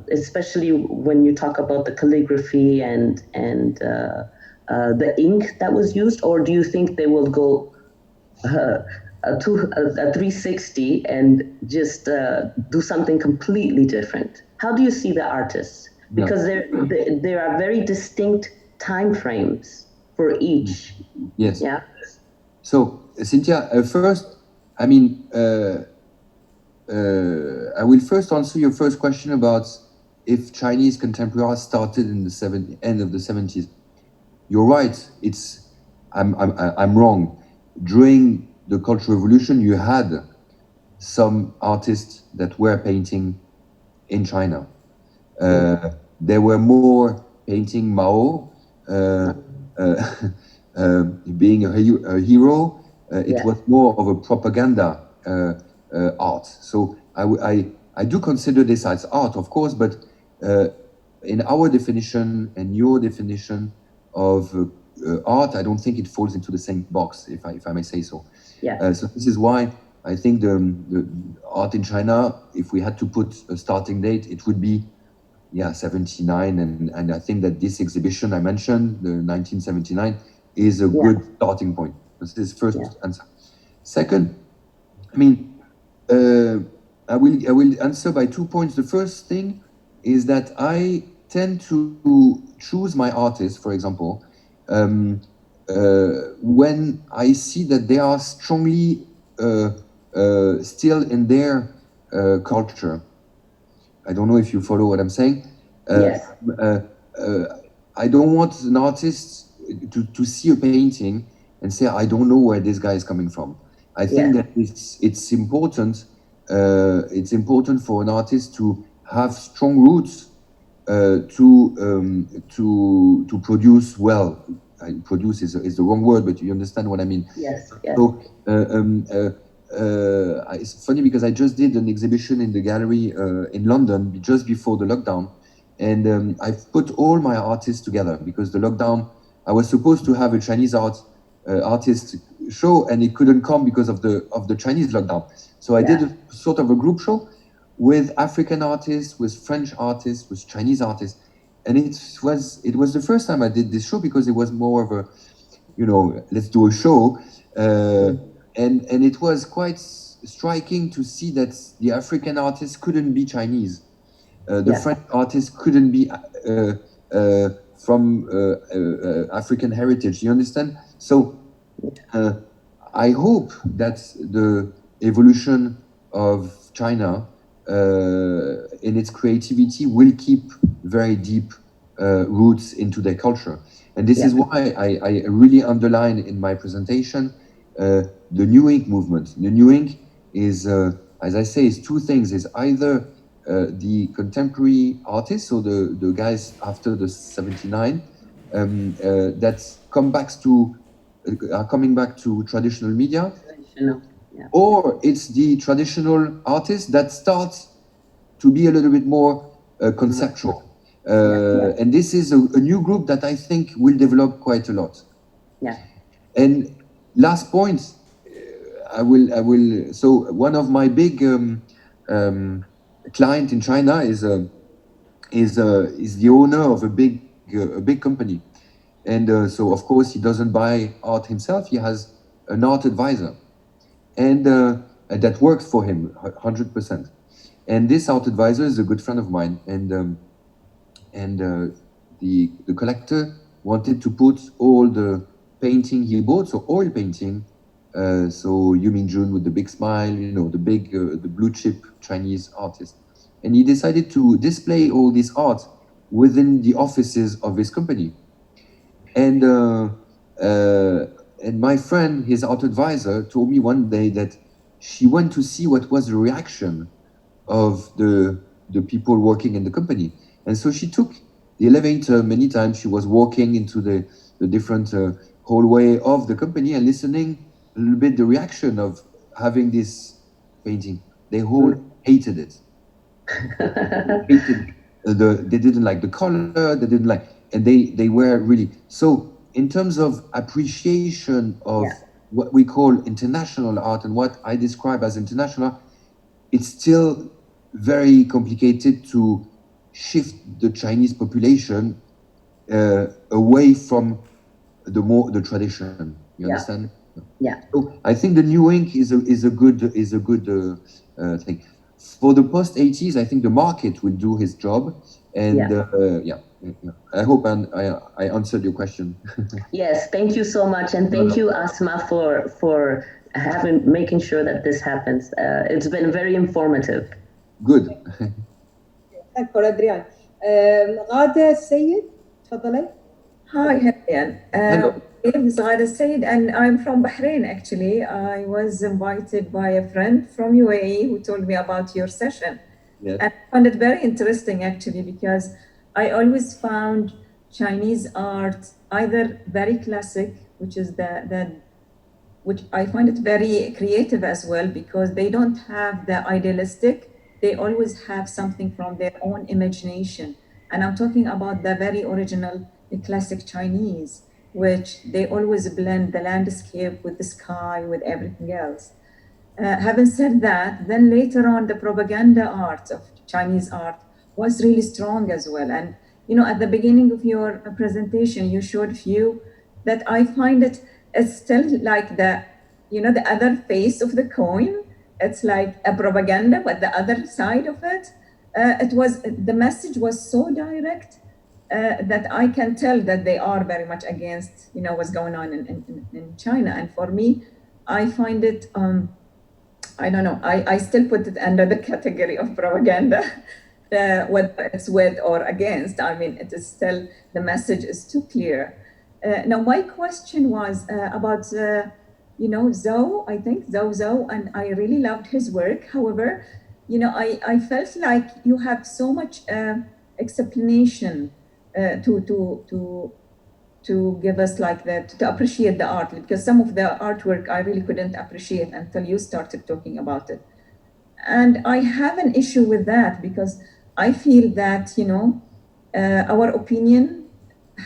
Speaker 6: especially when you talk about the calligraphy and the ink that was used, or do you think they will go a 360 and just do something completely different? How do you see the artists? Because there are very distinct time frames for each.
Speaker 4: Yes.
Speaker 6: Yeah.
Speaker 4: So Cynthia, first, I mean, I will first answer your first question about if Chinese contemporary art started in the end of the 70s. You're right. I'm wrong. During the Cultural Revolution, you had some artists that were painting in China. There were more painting Mao, being a hero. It was more of a propaganda art. So I do consider this as art, of course, but in our definition and your definition of art, I don't think it falls into the same box, if I may say so.
Speaker 6: Yeah.
Speaker 4: So this is why I think the art in China, if we had to put a starting date, it would be 79, and I think that this exhibition I mentioned, the 1979, is a good starting point. This is first answer. Second, I mean, I will answer by 2 points. The first thing is that I tend to choose my artists, for example, when I see that they are strongly still in their culture. I don't know if you follow what I'm saying.
Speaker 6: Yes.
Speaker 4: I don't want an artist to see a painting and say, I don't know where this guy is coming from. I think that it's important. It's important for an artist to have strong roots to produce well. Produce is the wrong word, but you understand what I mean.
Speaker 6: Yes. Yes.
Speaker 4: So it's funny because I just did an exhibition in the gallery in London just before the lockdown, and I've put all my artists together because the lockdown. I was supposed to have a Chinese artist show, and it couldn't come because of the Chinese lockdown. So I did a sort of a group show with African artists, with French artists, with Chinese artists, and it was the first time I did this show because it was more of a, let's do a show, and it was quite striking to see that the African artists couldn't be Chinese, the French artists couldn't be from African heritage. You understand? So I hope that the evolution of China in its creativity will keep very deep roots into their culture. And this is why I really underline in my presentation the New Ink movement. The New Ink is, as I say, is two things. It's either the contemporary artists, so the guys after the 79, that are coming back to traditional media,
Speaker 6: Yeah.
Speaker 4: or it's the traditional artists that start to be a little bit more conceptual. And this is a new group that I think will develop quite a lot.
Speaker 6: Yeah.
Speaker 4: And last point, I will. So one of my big client in China is the owner of a big company, and so of course he doesn't buy art himself. He has an art advisor, and that works for him 100%. And this art advisor is a good friend of mine, and the collector wanted to put all the painting he bought, so oil painting. So Yu Mingjun with the big smile, the big, the blue chip Chinese artist. And he decided to display all this art within the offices of his company. And my friend, his art advisor, told me one day that she went to see what was the reaction of the people working in the company. And so she took the elevator many times. She was walking into the different hallway of the company and listening a little bit the reaction of having this painting. They all hated it. They didn't like the color, they didn't like, and they were really, so in terms of appreciation of what we call international art and what I describe as international, it's still very complicated to shift the Chinese population away from the tradition. You understand?
Speaker 6: Yeah.
Speaker 4: So I think the new ink is a good thing. For the post-80s, I think the market will do his job, and I hope I answered your question.
Speaker 6: Yes, thank you so much, and thank you, Asma, for making sure that this happens. It's been very informative.
Speaker 4: Good.
Speaker 1: أشكر أدريان. غادة السيد تفضلي.
Speaker 7: Hi, Hadian.
Speaker 4: Hello.
Speaker 7: My name is Ghada Said, and I'm from Bahrain, actually. I was invited by a friend from UAE who told me about your session.
Speaker 4: Yes.
Speaker 7: And I found it very interesting, actually, because I always found Chinese art either very classic, which is which I find it very creative as well, because they don't have the idealistic. They always have something from their own imagination. And I'm talking about the very original classic Chinese, which they always blend the landscape with the sky, with everything else. Having said that, then later on, the propaganda art of Chinese art was really strong as well. And, at the beginning of your presentation, you showed few that I find it's still like the other face of the coin. It's like a propaganda, but the other side of it, the message was so direct that I can tell that they are very much against, what's going on in China. And for me, I find it, I don't know, I still put it under the category of propaganda, whether it's with or against. I mean, it is still, the message is too clear. Now, my question was about, Zhou, I think, Zhou, and I really loved his work. However, I felt like you have so much explanation to give us like that, to appreciate the art, because some of the artwork I really couldn't appreciate until you started talking about it. And I have an issue with that, because I feel that, our opinion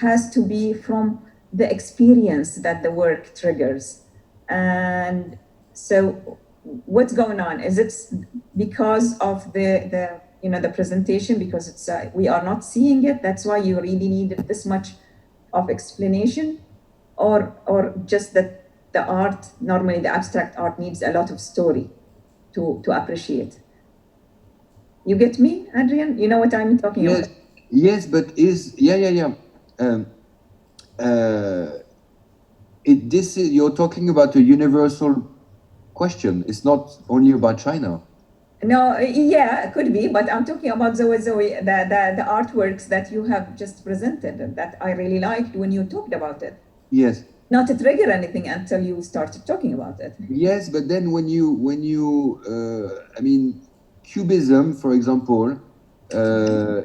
Speaker 7: has to be from the experience that the work triggers. And so what's going on? Is it because of the presentation, because it's we are not seeing it, that's why you really needed this much of explanation, or just that the art, normally the abstract art, needs a lot of story to appreciate? You get me, Adrian? You know what I'm talking about?
Speaker 4: Yes, but you're talking about a universal question. It's not only about China.
Speaker 7: No, yeah, it could be, but I'm talking about Zoe, the artworks that you have just presented that I really liked when you talked about it.
Speaker 4: Yes.
Speaker 7: Not to trigger anything until you started talking about it.
Speaker 4: Yes, but then when you I mean, Cubism, for example,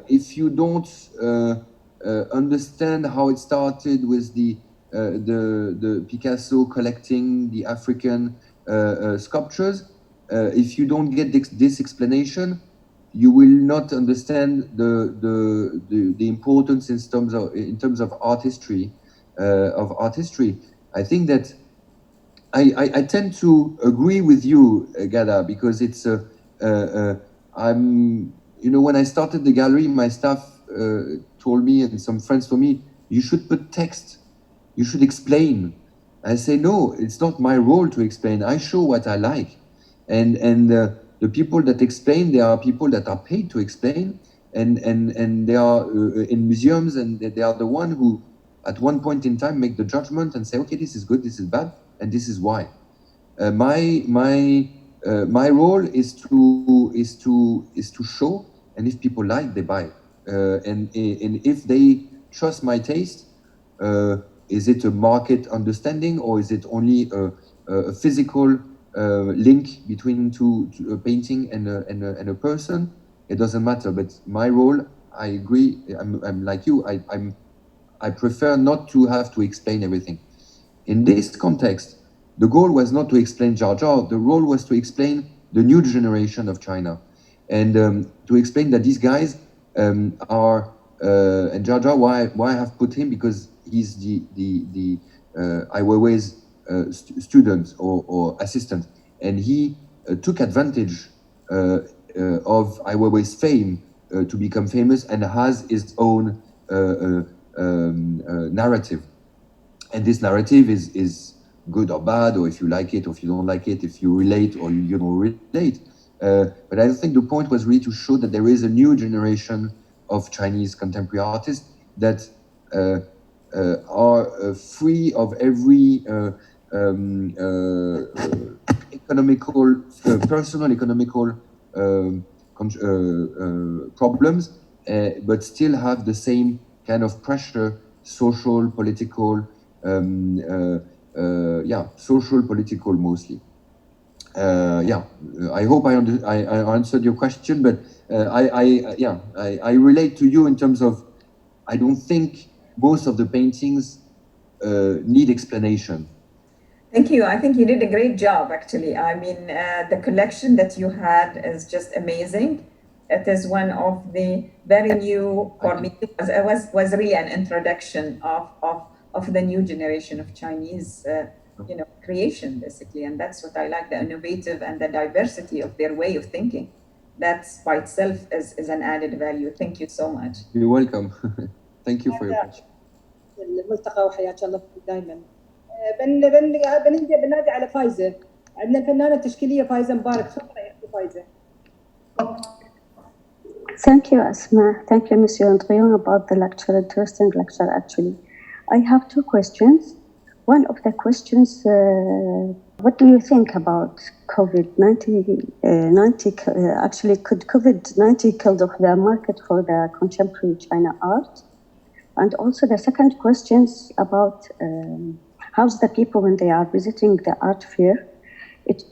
Speaker 4: if you don't understand how it started with the Picasso collecting the African sculptures, if you don't get this explanation, you will not understand the importance in terms of artistry. I think that I tend to agree with you, Gada, because it's when I started the gallery, my staff told me, and some friends told me, you should put text, you should explain. I say, no, it's not my role to explain. I show what I like, and the people that explain, they are people that are paid to explain, and they are in museums, and they are the one who, at one point in time, make the judgment and say, okay, this is good, this is bad, and this is why. My role is to show, and if people like, they buy, and if they trust my taste, is it a market understanding, or is it only a physical link between a painting and a person? It doesn't matter. But my role, I agree. I'm like you. I prefer not to have to explain everything. In this context, the goal was not to explain Jar Jar. The role was to explain the new generation of China, and to explain that these guys are and Jar Jar. Why I have put him, because he's the Ai Weiwei's student or assistant, and he took advantage of Ai Weiwei's fame to become famous, and has his own narrative. And this narrative is good or bad, or if you like it or if you don't like it, if you relate or you don't relate. But I think the point was really to show that there is a new generation of Chinese contemporary artists that are free of every personal economical problems, but still have the same kind of pressure, social, political, social, political mostly. I hope I answered your question, but I relate to you in terms of, I don't think most of the paintings need explanation.
Speaker 7: Thank you. I think you did a great job, actually. I mean, the collection that you had is just amazing. It is one of the very new, for me, it was really an introduction of the new generation of Chinese creation, basically. And that's what I like, the innovative and the diversity of their way of thinking. That's by itself is an added value. Thank you so much.
Speaker 4: You're welcome. Thank you for your question.
Speaker 1: الملتقى وحياك الله دائما. بنادي على فايزة. عندنا الفنانة التشكيلية فايزة مبارك. تفضلي يا أختي فايزة.
Speaker 8: Thank you, Asma. Thank you, Monsieur Andrion, about the lecture, interesting lecture, actually. I have two questions. One of the questions, what do you think about COVID-19? Actually, could COVID-19 kill off the market for the contemporary China art? And also the second question is about how's the people when they are visiting the art fair,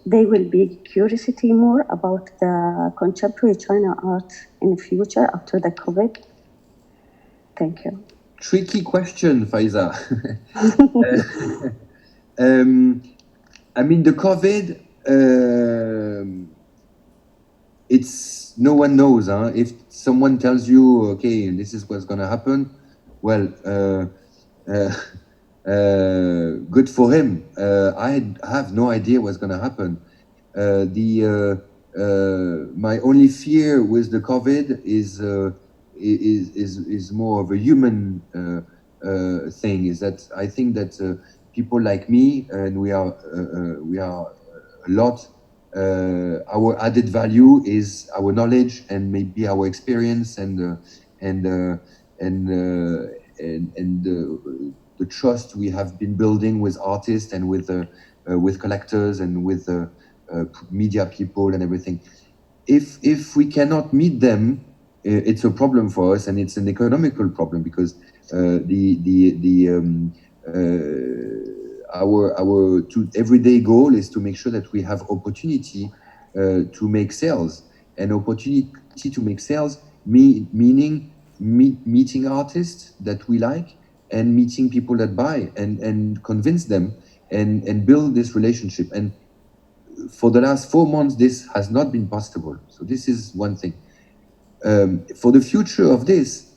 Speaker 8: they will be curiosity more about the contemporary China art in the future after the COVID? Thank you.
Speaker 4: Tricky question, Faiza. I mean, the COVID, it's, no one knows. If someone tells you, okay, this is what's going to happen, well, good for him. I have no idea what's going to happen. My only fear with the COVID is more of a human thing. Is that I think that people like me, and we are a lot. Our added value is our knowledge and maybe our experience and the trust we have been building with artists and with collectors and with media people and everything. If we cannot meet them, it's a problem for us, and it's an economical problem, because our everyday goal is to make sure that we have opportunity to make sales. an opportunity to make sales, meaning meeting artists that we like and meeting people that buy and convince them and build this relationship. And for the last 4 months, this has not been possible. So this is one thing. For the future of this,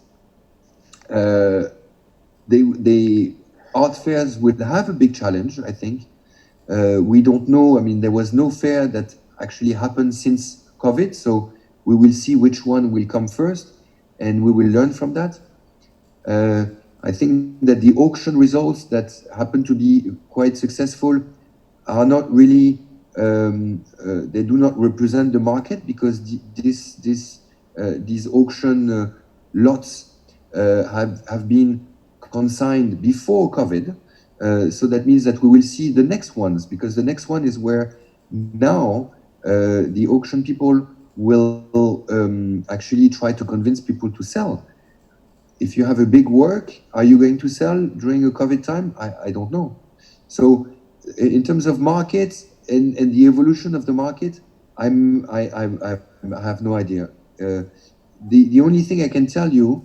Speaker 4: the art fairs will have a big challenge, I think. We don't know, I mean, there was no fair that actually happened since Covet, so we will see which one will come first, and we will learn from that. I think that the auction results that happen to be quite successful are not really, they do not represent the market, because these auction lots have been consigned before COVID. So that means that we will see the next ones, because the next one is where now the auction people will actually try to convince people to sell. If you have a big work, are you going to sell during a COVID time? I don't know. So in terms of markets and the evolution of the market, I have no idea. The only thing I can tell you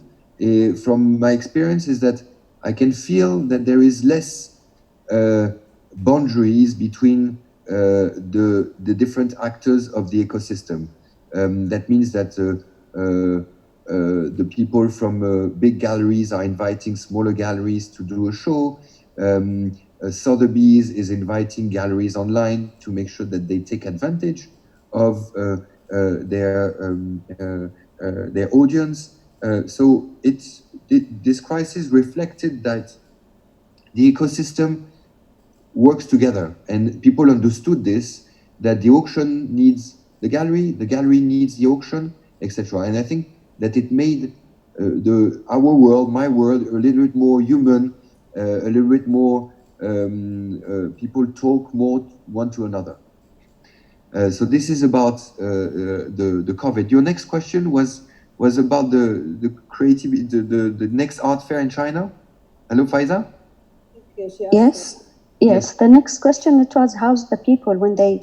Speaker 4: from my experience is that I can feel that there is less boundaries between the different actors of the ecosystem. That means that the people from big galleries are inviting smaller galleries to do a show. Sotheby's is inviting galleries online to make sure that they take advantage of their audience. So this crisis reflected that the ecosystem works together, and people understood this, that the auction needs the gallery needs the auction, etc. And I think that it made our world, my world, a little bit more human, a little bit more, people talk more one to another. So this is about the Covet. Your next question was about the creativity, the next art fair in China. Hello, Faiza?
Speaker 8: Yes. The next question, it was how's the people when they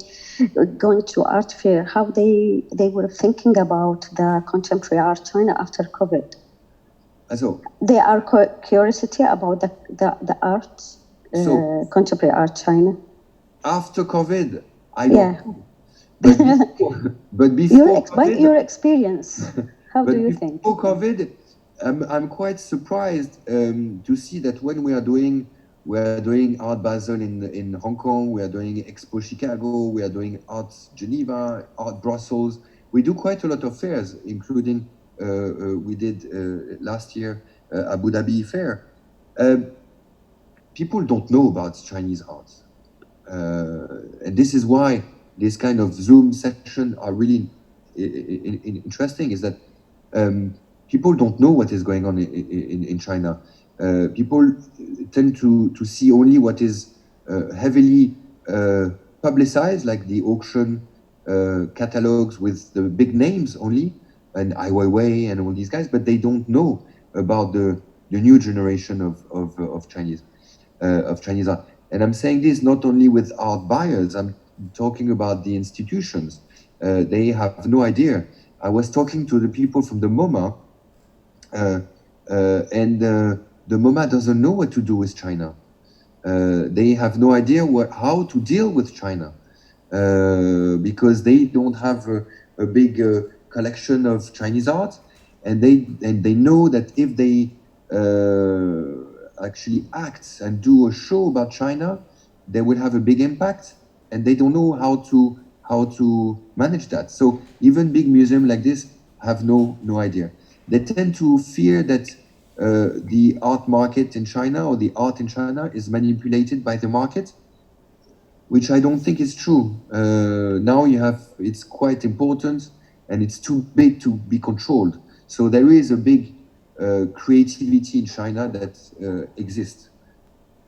Speaker 8: going to art fair, how they were thinking about the contemporary art China after COVID.
Speaker 4: So
Speaker 8: they are curiosity about the art, contemporary art China.
Speaker 4: After COVID, I don't know. But before COVID,
Speaker 8: your experience, how do you think?
Speaker 4: Before COVID, I'm quite surprised to see that when we are doing Art Basel in Hong Kong, we are doing Expo Chicago, we are doing Art Geneva, Art Brussels. We do quite a lot of fairs, including we did last year Abu Dhabi Fair. People don't know about Chinese art. And this is why this kind of Zoom session are really interesting, is that people don't know what is going on in China. People tend to see only what is heavily publicized, like the auction catalogs with the big names only, and Ai Weiwei and all these guys, but they don't know about the new generation of Chinese art. And I'm saying this not only with art buyers, I'm talking about the institutions. They have no idea. I was talking to the people from the MoMA, and the MoMA doesn't know what to do with China. They have no idea how to deal with China, because they don't have a big collection of Chinese art, and they know that if they actually act and do a show about China, they will have a big impact, and they don't know how to manage that. So even big museums like this have no idea. They tend to fear that the art market in China, or the art in China, is manipulated by the market, which I don't think is true. Now it's quite important, and it's too big to be controlled. So there is a big creativity in China that exists.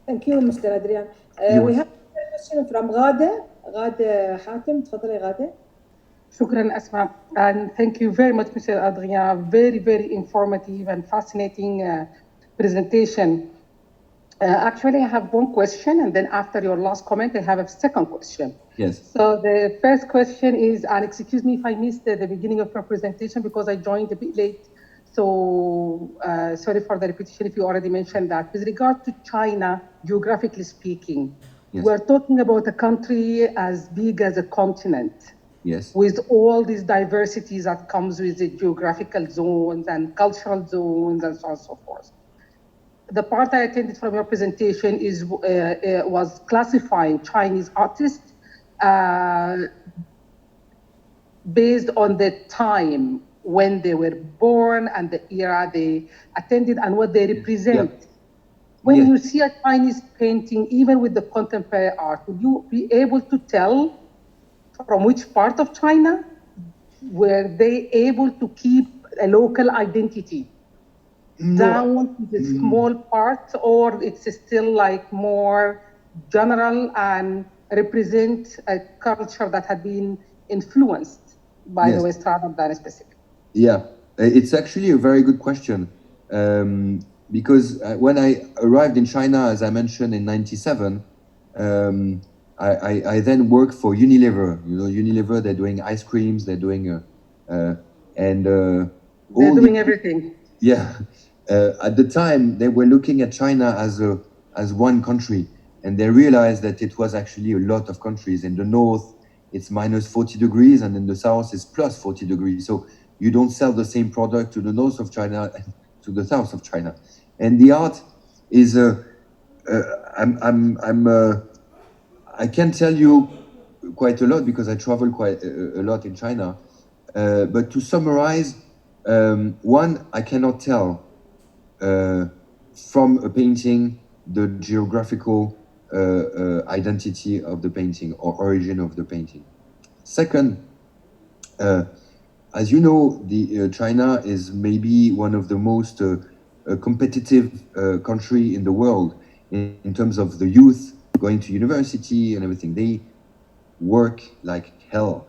Speaker 1: Thank you, Mr. Adrian. We have a question from Ghada Hatem. تفضلي غادة.
Speaker 9: شكرا أسماء, and thank you very much, Mr. Adrian. Very, very informative and fascinating presentation. Actually, I have one question, and then after your last comment, I have a second question.
Speaker 4: Yes.
Speaker 9: So the first question is, and excuse me if I missed the beginning of your presentation because I joined a bit late. So sorry for the repetition if you already mentioned that. With regard to China, geographically speaking,
Speaker 4: Yes.
Speaker 9: we're talking about a country as big as a continent.
Speaker 4: Yes.
Speaker 9: With all these diversities that comes with the geographical zones and cultural zones and so on and so forth. The part I attended from your presentation was classifying Chinese artists based on the time when they were born and the era they attended and what they represent.
Speaker 4: Yeah.
Speaker 9: When
Speaker 4: Yeah.
Speaker 9: you see a Chinese painting, even with the contemporary art, would you be able to tell from which part of China were they able to keep a local identity? Down to the small parts, or it's still like more general and represent a culture that had been influenced by
Speaker 4: Yes.
Speaker 9: the West rather than specific?
Speaker 4: Yeah, it's actually a very good question, because when I arrived in China, as I mentioned in '97, I then worked for Unilever. You know, Unilever, they're doing ice creams, they're doing
Speaker 9: they're doing everything.
Speaker 4: Yeah. At the time, they were looking at China as one country, and they realized that it was actually a lot of countries. In the north, it's minus 40 degrees, and in the south, it's plus 40 degrees. So you don't sell the same product to the north of China and to the south of China. And the art is, I can tell you quite a lot because I travel quite a lot in China. But to summarize, one, I cannot tell from a painting the geographical identity of the painting or origin of the painting. Second, as you know, China is maybe one of the most competitive country in the world in terms of the youth going to university and everything. They work like hell,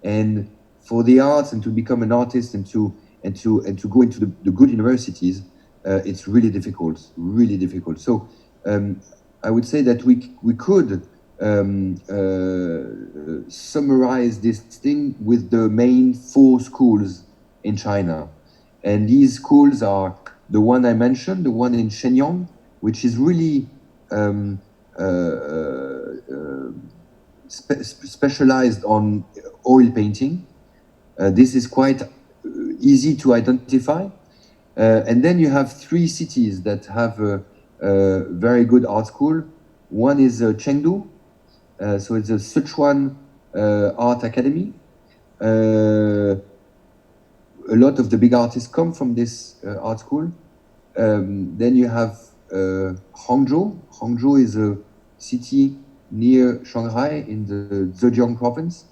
Speaker 4: and for the arts and to become an artist and to go into the good universities, it's really difficult, really difficult. So I would say that we could summarize this thing with the main 4 schools in China, and these schools are the one I mentioned, the one in Shenyang, which is really specialized on oil painting. This is quite easy to identify. And then you have 3 cities that have a very good art school. One is Chengdu, so it's a Sichuan art academy. A lot of the big artists come from this art school. Then you have Hangzhou. Hangzhou is a city near Shanghai in the Zhejiang province.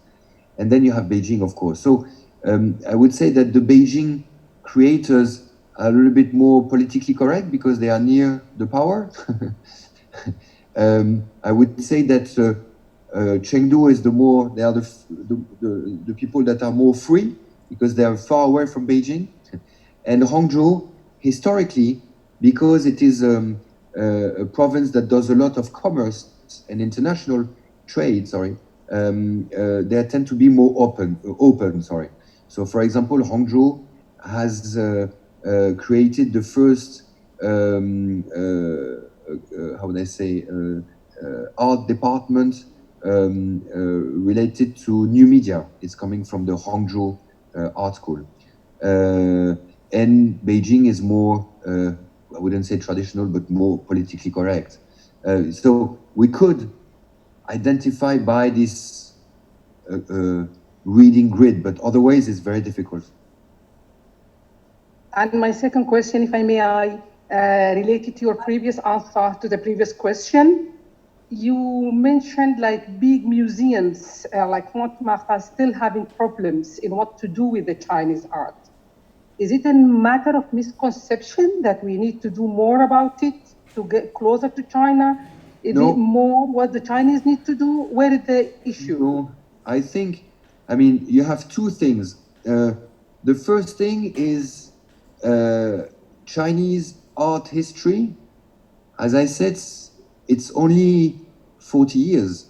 Speaker 4: And then you have Beijing, of course. So I would say that the Beijing creators are a little bit more politically correct because they are near the power. I would say that Chengdu is they are the people that are more free because they are far away from Beijing. And Hangzhou, historically, because it is a province that does a lot of commerce and international trade, they tend to be more open. So, for example, Hangzhou has created the first, how would I say, art department related to new media. It's coming from the Hangzhou art school. And Beijing is more, I wouldn't say traditional, but more politically correct. So we could identify by this reading grid, but otherwise it's very difficult.
Speaker 9: And my second question, if I may, related to your previous answer to the previous question, you mentioned like big museums like Montmartre still having problems in what to do with the Chinese art. Is it a matter of misconception that we need to do more about it to get closer to China? Is it more what the Chinese need to do? Where is the issue?
Speaker 4: No, I think, you have 2 things. The first thing is Chinese art history as I said, it's only 40 years.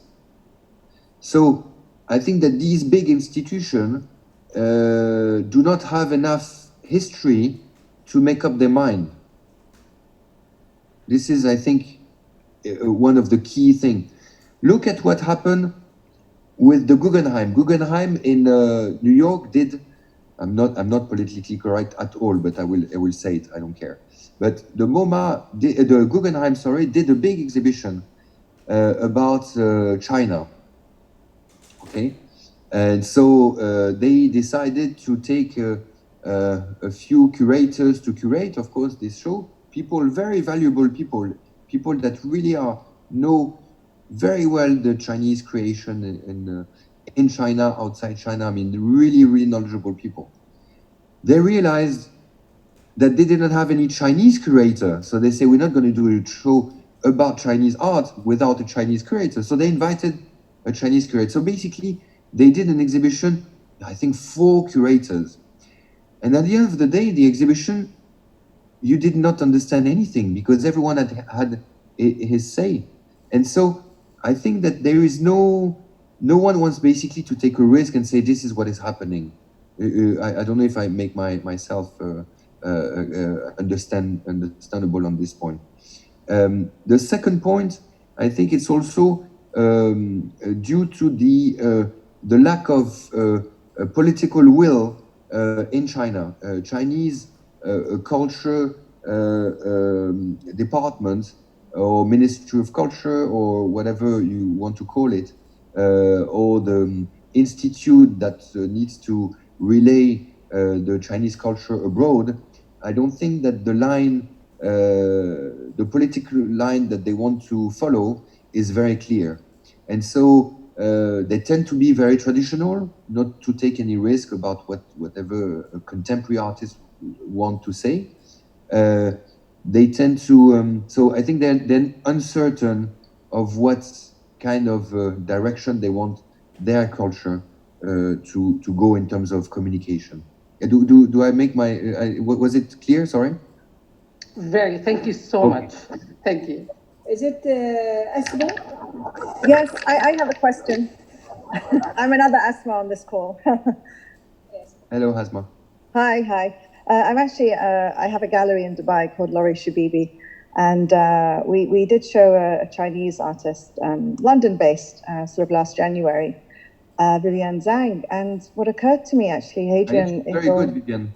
Speaker 4: So I think that these big institutions do not have enough history to make up their mind. This is, I think, one of the key things. Look at what happened with the Guggenheim. Guggenheim in New York did, I'm not politically correct at all, but I will say it, I don't care. But the the Guggenheim, did a big exhibition about China. Okay, and so they decided to take a few curators to curate, of course, this show. People, very valuable people that really know very well the Chinese creation in China, outside China. I mean, really, really knowledgeable people. They realized that they didn't have any Chinese curator, so they say, we're not going to do a show about Chinese art without a Chinese curator. So they invited a Chinese curator. So basically, they did an exhibition, I think 4 curators. And at the end of the day, the exhibition, you did not understand anything because everyone had his say. And so I think that there is no one wants basically to take a risk and say, this is what is happening. I don't know if I make myself understandable on this point. The second point, I think it's also due to the lack of political will in China. Chinese culture department or Ministry of Culture or whatever you want to call it, or the institute that needs to relay the Chinese culture abroad, I don't think that the line, the political line that they want to follow is very clear. And so they tend to be very traditional, not to take any risk about whatever contemporary artists want to say. They tend to, so I think they're uncertain of what kind of direction they want their culture to go in terms of communication. Do I make was it clear? Sorry?
Speaker 9: Very, thank you so much. Thank you.
Speaker 1: Is it Asma?
Speaker 10: Yes, I have a question. I'm another Asma on this call.
Speaker 4: Hello, Asma.
Speaker 10: Hi. I'm actually, I have a gallery in Dubai called Laurie Shabibi, and we did show a Chinese artist, London-based, sort of last January, Vivian Zhang. And what occurred to me actually, Hadrian,
Speaker 4: very good, Vivian.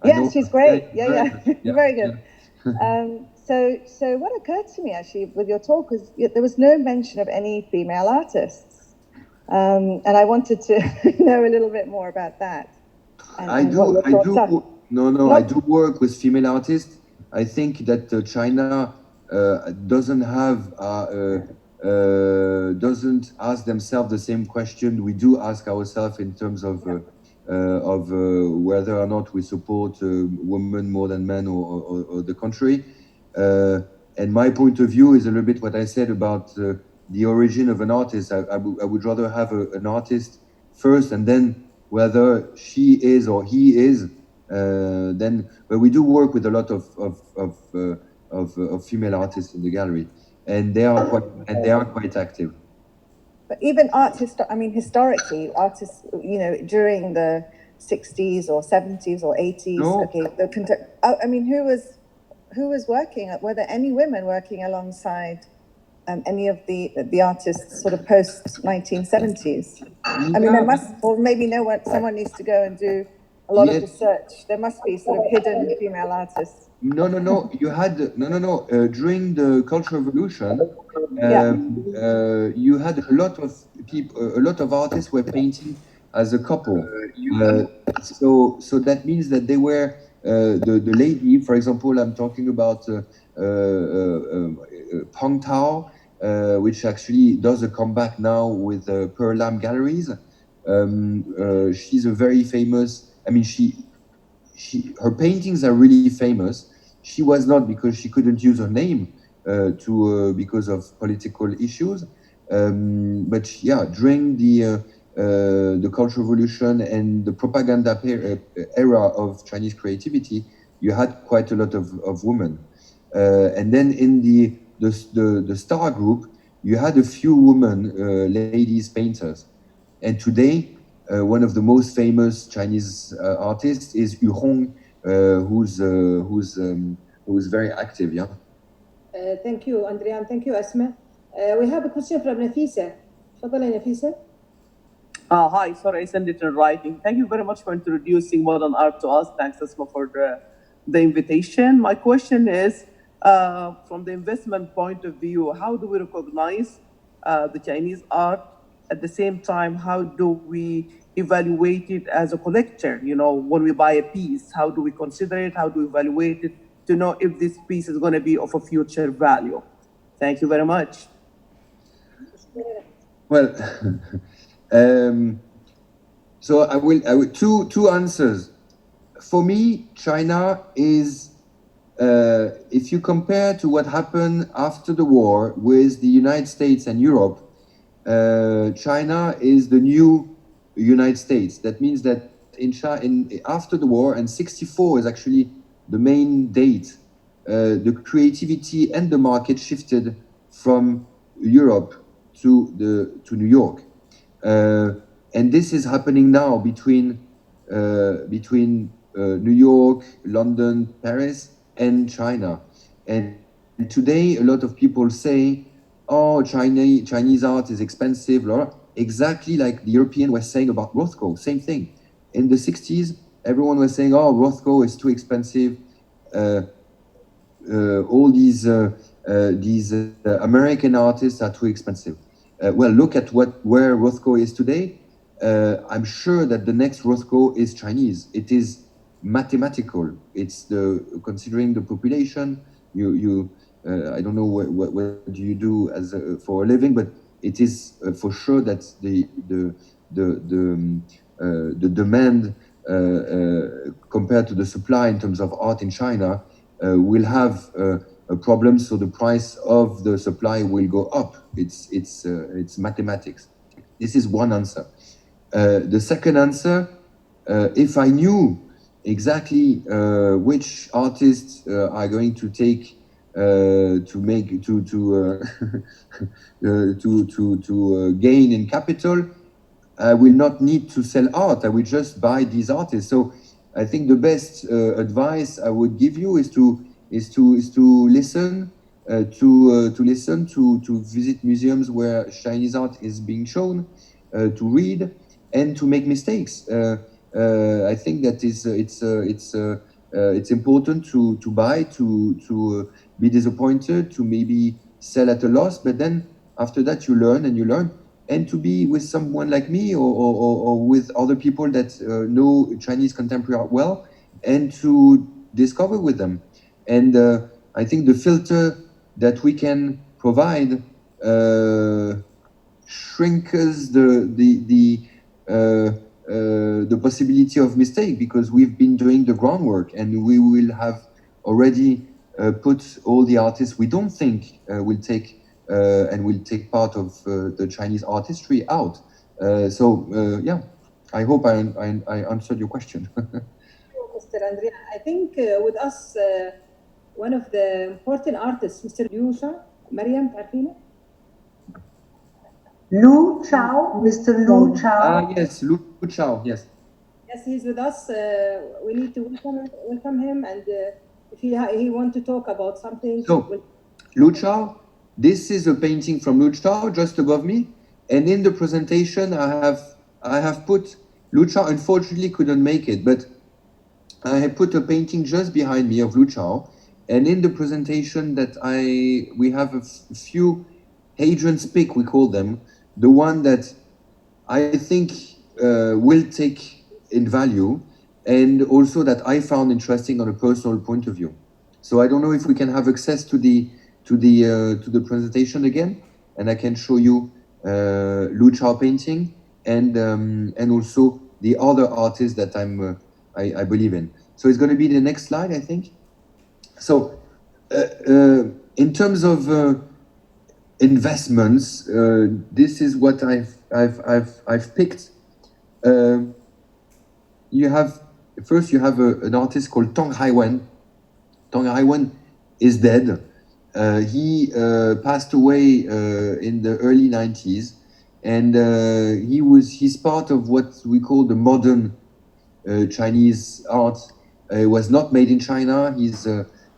Speaker 10: Yeah, she's great. Yeah. Very good. So what occurred to me actually with your talk was there was no mention of any female artists, and I wanted to know a little bit more about that.
Speaker 4: I do work with female artists. I think that China doesn't ask themselves the same question we do ask ourselves in terms of whether or not we support women more than men or the contrary. And my point of view is a little bit what I said about the origin of an artist. I would rather have an artist first, and then whether she is or he is, but we do work with a lot of female artists in the gallery, and they are quite active.
Speaker 10: But even historically, artists, during the 60s or 70s or 80s.
Speaker 4: No.
Speaker 10: Okay, who was working? Were there any women working alongside any of the artists sort of post 1970s? There must, or maybe someone needs to go and do a lot of research. There must be sort of hidden female artists.
Speaker 4: No. You had during the Cultural Revolution, you had a lot of people, a lot of artists were painting as a couple. So that means that they were the lady, for example, I'm talking about Pong Tao, which actually does a comeback now with Pearl Lam Galleries. She's a very famous. Her paintings are really famous. She was not, because she couldn't use her name because of political issues. But yeah, during the Cultural Revolution and the propaganda era of Chinese creativity, you had quite a lot of women. And then in the the star group, you had a few women, ladies painters. And today, one of the most famous Chinese artists is Yu Hong, who's very active, yeah.
Speaker 1: Thank you, Andrea, and thank you, Asma. We have a question from Nafisa. تفضلي Nafisa.
Speaker 11: Hi, sorry, I sent it in writing. Thank you very much for introducing modern art to us. Thanks, Asma, for the invitation. My question is, from the investment point of view, how do we recognize the Chinese art? At the same time, how do we evaluate it as a collector? You know, when we buy a piece, how do we consider it? How do we evaluate it to know if this piece is going to be of a future value? Thank you very much.
Speaker 4: Well, so I will two answers. For me, China is, if you compare to what happened after the war with the United States and Europe, China is the new United States. That means that after the war, and 1964 is actually the main date, the creativity and the market shifted from Europe to New York, and this is happening now between New York, London, Paris, and China. And today, a lot of people say, "Oh, Chinese art is expensive." Blah, blah. Exactly like the European was saying about Rothko. Same thing. In the 1960s, everyone was saying, "Oh, Rothko is too expensive." All these American artists are too expensive. Well, look at where Rothko is today. I'm sure that the next Rothko is Chinese. It is mathematical. It's considering the population. I don't know what do you do for a living, but it is for sure that the demand compared to the supply in terms of art in China will have a problem. So the price of the supply will go up. It's mathematics. This is one answer. The second answer, if I knew exactly which artists are going to take to gain in capital, I will not need to sell art. I will just buy these artists. So I think the best advice I would give you is to listen, to visit museums where Chinese art is being shown, to read, and to make mistakes. I think that it's important to buy, to be disappointed, to maybe sell at a loss, but then after that you learn, and to be with someone like me or with other people that know Chinese contemporary art well, and to discover with them. And I think the filter that we can provide shrinks the possibility of mistake, because we've been doing the groundwork, and we will have already put all the artists we don't think will take part of the Chinese art history out. Yeah, I hope I answered your question.
Speaker 1: Mr. Andrea, I think with us one of the important artists, Mr. Liu Shao. Mariam, تعرفينه?
Speaker 3: Lu Chao, Mr. Lu Chao.
Speaker 4: Yes, Lu Chao, yes.
Speaker 1: Yes, he's with us. We need to welcome him, and if he want to talk about something.
Speaker 4: So, Lu Chao, this is a painting from Lu Chao just above me, and in the presentation I have put, Lu Chao unfortunately couldn't make it, but I have put a painting just behind me of Lu Chao, and in the presentation that we have a few Hadrian's pick, we call them, the one that I think will take in value, and also that I found interesting on a personal point of view. So I don't know if we can have access to the presentation again, and I can show you Lu Chao painting and also the other artists that I believe in. So it's going to be the next slide, I think. So in terms of investments, this is what I've picked. You have an artist called Tong Haiwen. Tong Haiwen is dead. He passed away in the early 90s, and he's part of what we call the modern Chinese art. It was not made in China. He's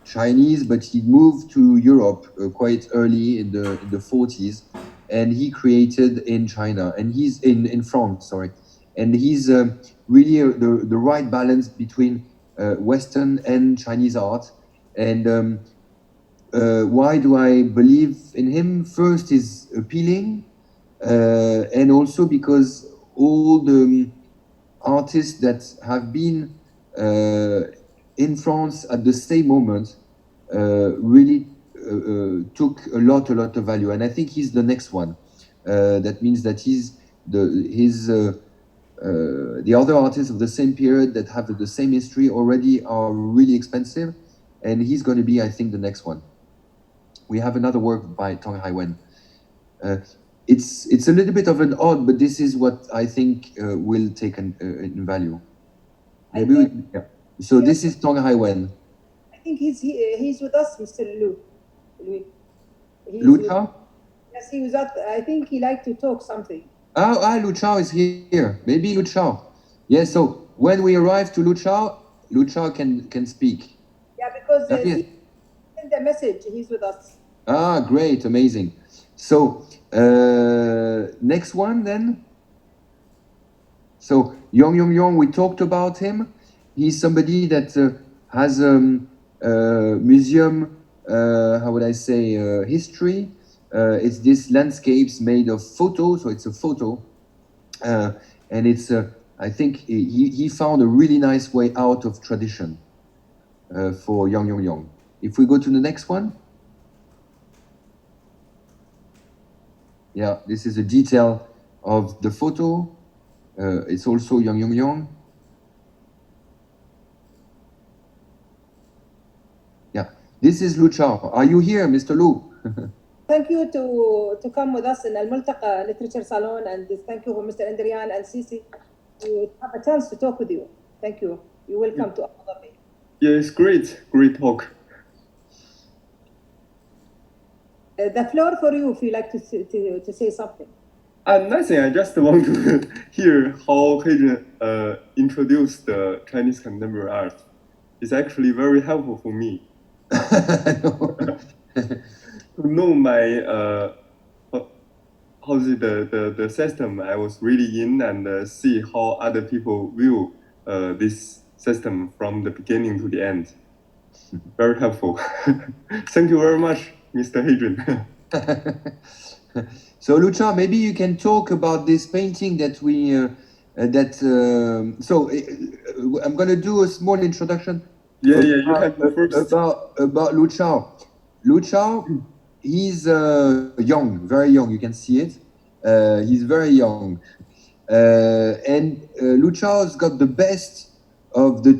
Speaker 4: Chinese, but he moved to Europe quite early in the 40s, and he created in China, and he's in France, sorry, and he's really the right balance between Western and Chinese art. And why do I believe in him? First, is appealing, and also because all the artists that have been in France at the same moment really took a lot of value, and I think he's the next one. That means that the other artists of the same period that have the same history already are really expensive, and he's going to be, I think, the next one. We have another work by Tong Haiwen. It's a little bit of an odd, but this is what I think will take in value. Maybe yeah. So this is Tong Haiwen.
Speaker 1: I think he's with us, Mr. Lu.
Speaker 4: Lu Chao?
Speaker 1: Yes, he was up. I think he liked to talk something.
Speaker 4: Lu Chao is here. Maybe Lu Chao. Yes, so when we arrive to Lu Chao can speak.
Speaker 1: Yeah, because he sent a message. He's with us.
Speaker 4: Great, amazing. So next one then. So Yong, we talked about him. He's somebody that has museum, how would I say, history. It's this landscapes made of photos, so it's a photo. And it's, I think he found a really nice way out of tradition for Yong. If we go to the next one. Yeah, this is a detail of the photo. It's also Yong. Yeah, this is Lu Chao. Are you here, Mr. Lu?
Speaker 1: Thank you to come with us in الملتقى Literature Salon, and thank you for Mr. Hádriyán and Sisi to have a chance to talk with you. Thank you. You're welcome to Abu Dhabi.
Speaker 12: Yeah, it's great talk.
Speaker 1: The floor for you if you like to say something.
Speaker 12: Nothing. I just want to hear how Hadrien introduced the Chinese contemporary art. It's actually very helpful for me. To know my the system I was really in, and see how other people view this system from the beginning to the end. Very helpful. Thank you very much, Mr. Hadrien.
Speaker 4: So Lucha, maybe you can talk about this painting that we I'm going to do a small introduction.
Speaker 12: Yeah, you can go first.
Speaker 4: About Lu Chao. Lu Chao, he's young, very young. You can see it. He's very young, and Lu Chao's got the best of the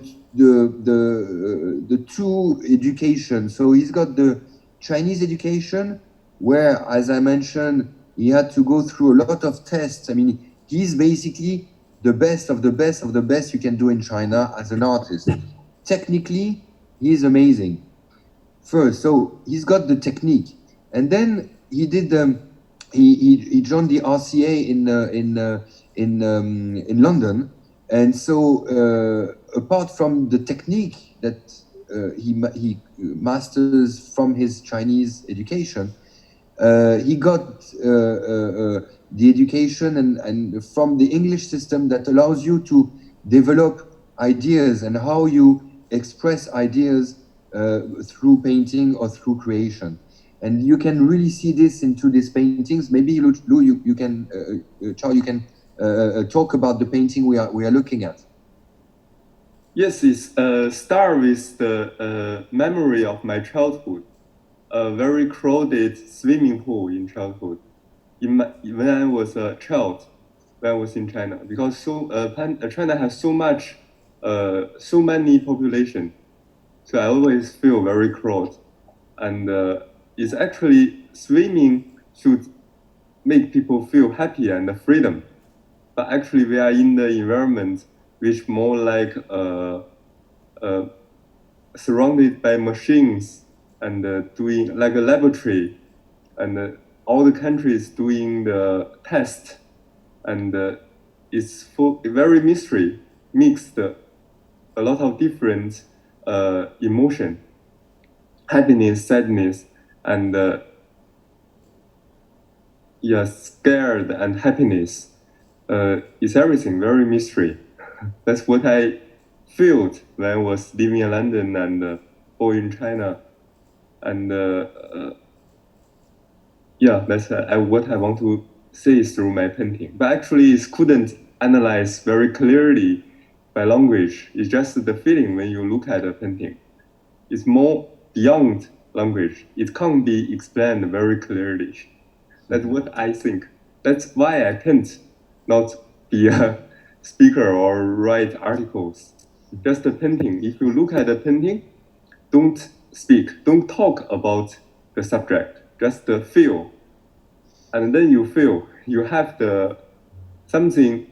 Speaker 4: two education. So he's got the Chinese education, where, as I mentioned, he had to go through a lot of tests. I mean, he's basically the best of the best of the best you can do in China as an artist. Technically, he's amazing. First, so he's got the technique, and then he did he joined the RCA in London, and so apart from the technique that he masters from his Chinese education, he got the education and from the English system that allows you to develop ideas and how you express ideas through painting or through creation. And you can really see this into these paintings. Maybe Lu, you can, Chao, you can talk about the painting we are looking at.
Speaker 12: Yes, it's start with the memory of my childhood. A very crowded swimming pool in childhood. When I was a child, when I was in China, because China has so many population, so I always feel very crowded. And it's actually swimming should make people feel happy and freedom, but actually we are in the environment which more like surrounded by machines and doing like a laboratory, and all the countries doing the test, and it's full, very mystery, mixed a lot of different emotion, happiness, sadness, and yeah, scared and happiness. It's everything very mystery. That's what I felt when I was living in London and born in China, and yeah, that's what I want to say through my painting. But actually, it couldn't analyze very clearly by language. It's just the feeling when you look at a painting. It's more beyond language. It can't be explained very clearly. That's what I think. That's why I paint, not be a speaker or write articles. Just a painting. If you look at a painting, don't speak, don't talk about the subject, just feel. And then you feel, you have something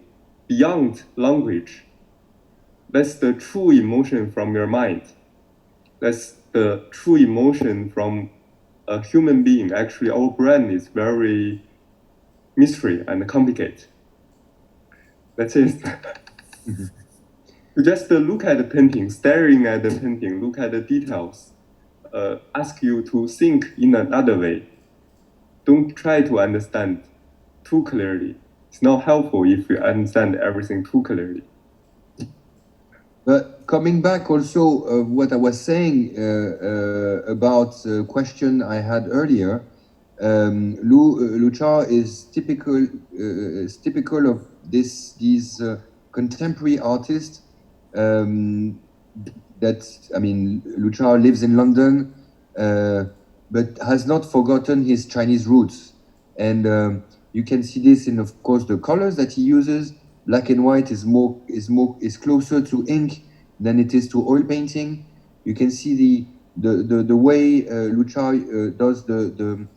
Speaker 12: beyond language. That's the true emotion from your mind. That's the true emotion from a human being. Actually, our brain is very mystery and complicated. That's it. You just look at the painting, staring at the painting, look at the details, ask you to think in another way. Don't try to understand too clearly. It's not helpful if you understand everything too clearly.
Speaker 4: But coming back also, what I was saying about the question I had earlier, Lu Chao is typical of these contemporary artists. That, I mean, Lu Chao lives in London, but has not forgotten his Chinese roots, and you can see this in, of course, the colors that he uses. Black and white is closer to ink than it is to oil painting. You can see the way Lu Chao does the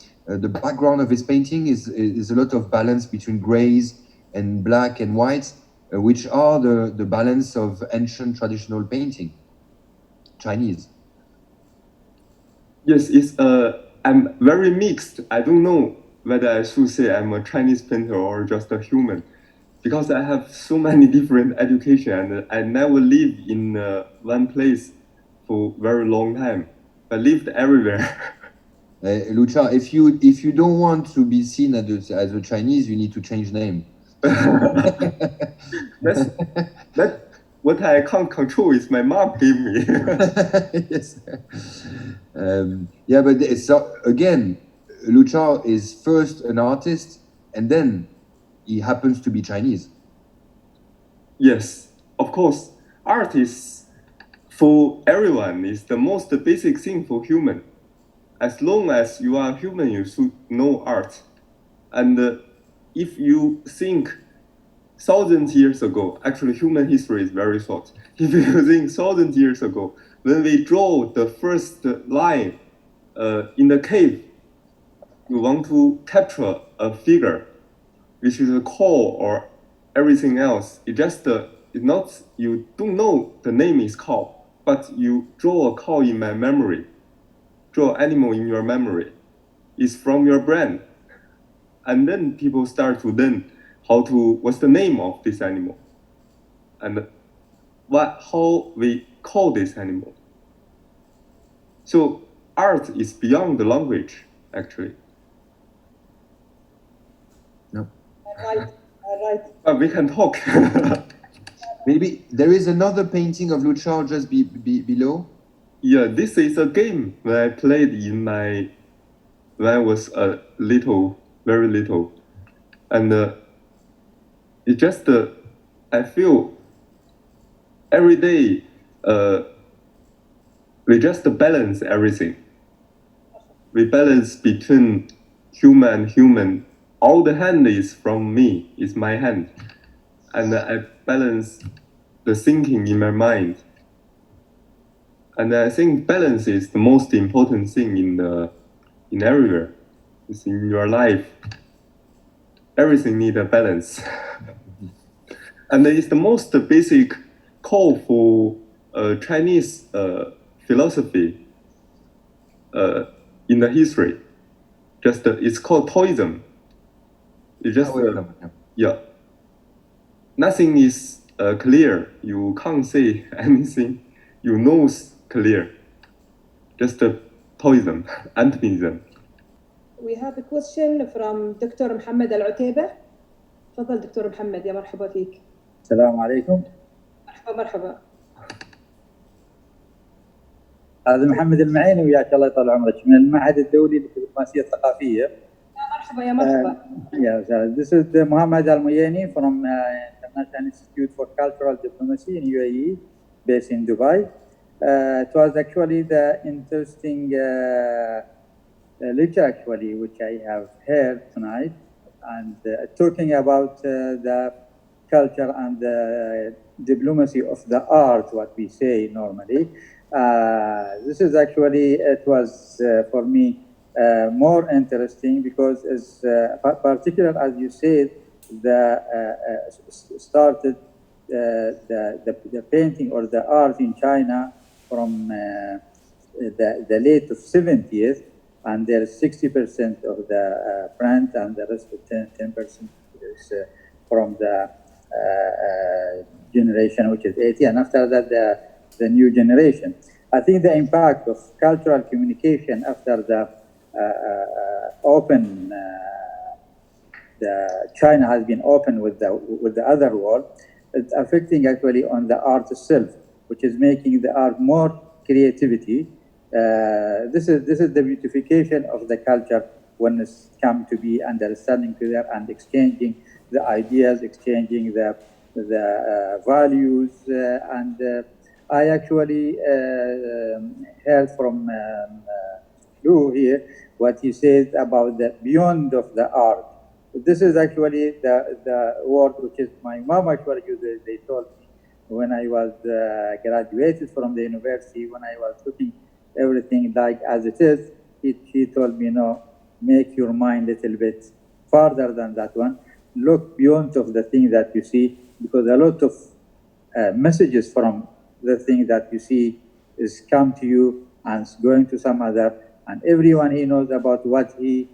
Speaker 4: background of his painting is a lot of balance between grays and black and white, which are the balance of ancient traditional painting, Chinese.
Speaker 12: Yes, I'm very mixed. I don't know whether I should say I'm a Chinese painter or just a human, because I have so many different education and I never lived in one place for very long time. I lived everywhere.
Speaker 4: Lu Chao, if you don't want to be seen as a Chinese, you need to change name.
Speaker 12: That's what I can't control is my mom gave me.
Speaker 4: Yes. Yeah, but again, Lu Chao is first an artist, and then he happens to be Chinese.
Speaker 12: Yes, of course. Art is, for everyone, is the most basic thing for human. As long as you are human, you should know art. And if you think thousands years ago, actually human history is very short. If you think thousands years ago, when we draw the first line in the cave, you want to capture a figure, which is a cow or everything else. It just it's not, you don't know the name is cow, but you draw a cow in my memory, draw animal in your memory. It's from your brain. And then people start to learn what's the name of this animal, and how we call this animal. So art is beyond the language, actually.
Speaker 4: No.
Speaker 1: Right.
Speaker 12: But we can talk.
Speaker 4: Maybe there is another painting of Lu Chao just below.
Speaker 12: Yeah, this is a game that I played when I was very little, and it just I feel every day we just balance everything. We balance between human and human. All the hand is from me, is my hand, and I balance the thinking in my mind. And I think balance is the most important thing in everywhere. It's in your life. Everything needs a balance. And it's the most basic call for Chinese philosophy. in the history. Just it's called Taoism. It's just yeah. Nothing is clear. You can't say anything. You know it's clear. Just Taoism, antimism.
Speaker 1: We have a question from Dr. محمد العتيبة. تفضل دكتور محمد، يا مرحبا فيك.
Speaker 13: السلام عليكم.
Speaker 1: مرحبا.
Speaker 13: هذا محمد المعيني وياك الله يطول عمرك من المعهد الدولي للدبلوماسية الثقافية.
Speaker 1: يا مرحبا.
Speaker 13: This is the Muhammad Al-Muyeni from International Institute for Cultural Diplomacy in UAE, based in Dubai. It was actually the interesting lecture actually which I have heard tonight, and talking about the culture and the diplomacy of the art, what we say normally. This is actually, it was for me more interesting because as particular as you said, started the painting or the art in China from the late of 70s, and there's 60% of the print and the rest of 10% is from the generation which is 80, and after that the new generation. I think the impact of cultural communication after the open, China has been open with the other world. It's affecting actually on the art itself, which is making the art more creativity. This is the beautification of the culture when it's come to be understanding together and exchanging the ideas, exchanging the values, and I actually heard from Lou here what he said about the beyond of the art. This is actually the word which is my mom actually used. They told me when I was graduated from the university, when I was looking everything like as it is, she told me, no, make your mind a little bit farther than that one. Look beyond of the thing that you see, because a lot of messages from the thing that you see is come to you and it's going to some other, and everyone he knows about what he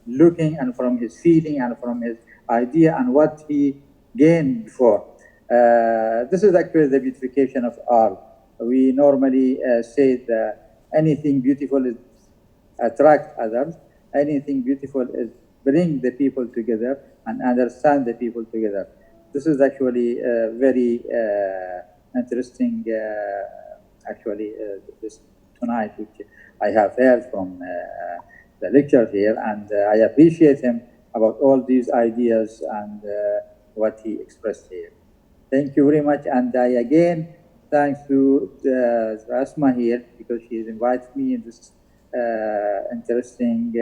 Speaker 13: looking and from his feeling and from his idea and what he gained before. This is actually the beautification of art. We normally say that anything beautiful is attract others. Anything beautiful is bring the people together and understand the people together. This is actually very interesting. Actually, this tonight, which I have heard from the lecture here, and I appreciate him about all these ideas and what he expressed here. Thank you very much, and I again thanks to Asma here because she has invited me in this interesting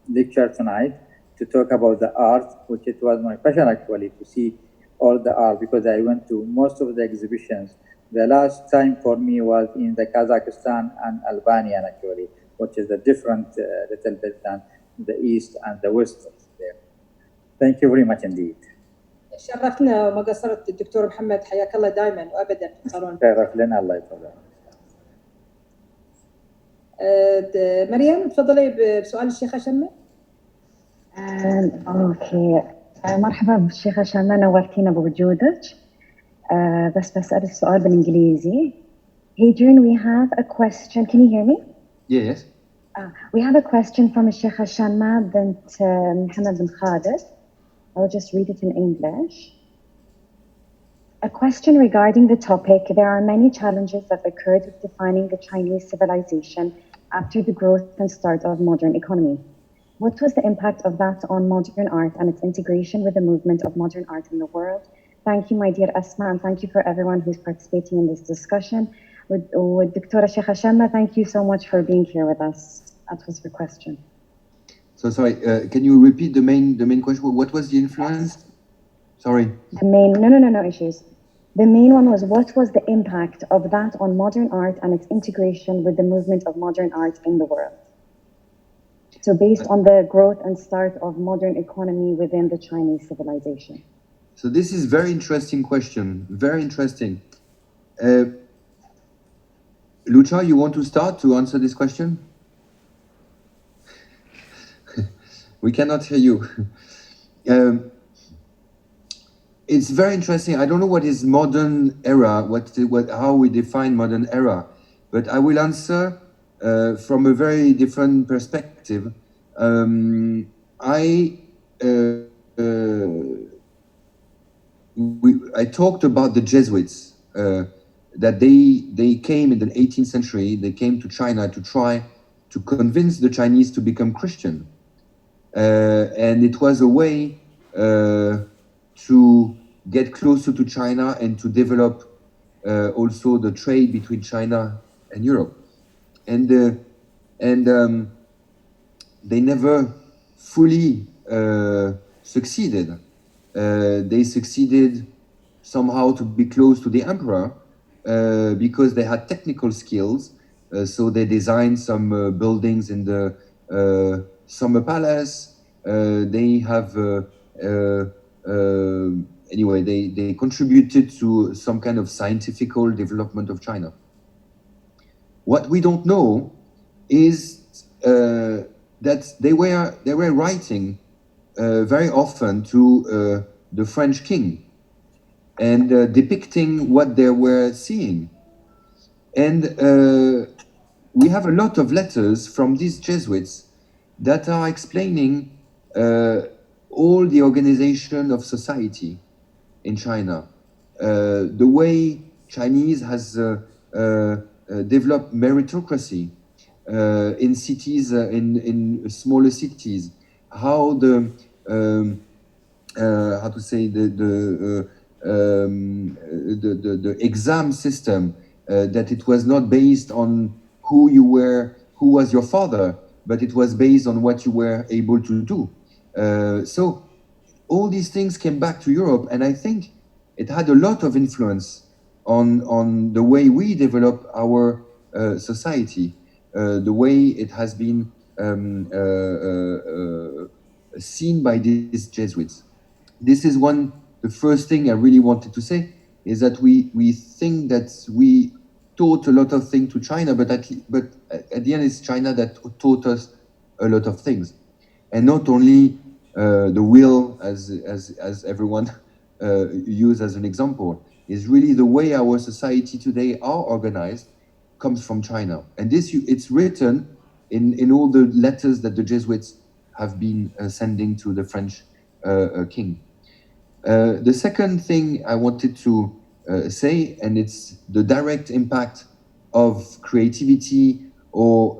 Speaker 13: lecture tonight to talk about the art, which it was my passion actually to see all the art, because I went to most of the exhibitions. The last time for me was in the Kazakhstan and Albania actually, which is a different little bit than the East and the West there. Thank you very much indeed.
Speaker 1: شرفتنا وما قصرت الدكتور محمد، حياك الله دائما وابدا في صالون.
Speaker 13: شرف لنا، الله يطول.
Speaker 1: مريم تفضلي بسؤال الشيخة شمة.
Speaker 5: اوكي، مرحبا بالشيخة شمة، نورتينا بوجودك. بس بسأل السؤال بالإنجليزي. Hadrian, we have a question. Can you hear me?
Speaker 4: Yes.
Speaker 5: We have a question from الشيخة شمة بنت محمد بن خالد. I'll just read it in English. A question regarding the topic. There are many challenges that occurred with defining the Chinese civilization after the growth and start of modern economy. What was the impact of that on modern art and its integration with the movement of modern art in the world? Thank you, my dear Asma, and thank you for everyone who's participating in this discussion. With Dr. Sheikha Shamma, thank you so much for being here with us. That was your question.
Speaker 4: So sorry, can you repeat the main question? What was the influence? Sorry.
Speaker 5: The main, no issues. The main one was, what was the impact of that on modern art and its integration with the movement of modern art in the world? So based on the growth and start of modern economy within the Chinese civilization.
Speaker 4: So this is very interesting question, very interesting. Lucha, you want to start to answer this question? We cannot hear you. It's very interesting. I don't know what is modern era, how we define modern era, but I will answer from a very different perspective. I talked about the Jesuits, that they came in the 18th century, they came to China to try to convince the Chinese to become Christian. And it was a way to get closer to China and to develop also the trade between China and Europe. And they never fully succeeded. They succeeded somehow to be close to the emperor because they had technical skills. So they designed some buildings in the Summer Palace. They have anyway, they contributed to some kind of scientific development of China. What we don't know is that they were writing very often to the French king and depicting what they were seeing. And we have a lot of letters from these Jesuits that are explaining all the organization of society in China, the way Chinese has developed meritocracy in cities, in smaller cities, how the how to say the exam system, that it was not based on who you were, who was your father, but it was based on what you were able to do. So all these things came back to Europe, and I think it had a lot of influence on the way we develop our society, the way it has been seen by these Jesuits. This is the first thing I really wanted to say, is that we think that we taught a lot of things to China, but at the end it's China that taught us a lot of things, and not only the will, as everyone used as an example, is really the way our society today are organized comes from China, and it's written in all the letters that the Jesuits have been sending to the French king. The second thing I wanted to say, and it's the direct impact of creativity or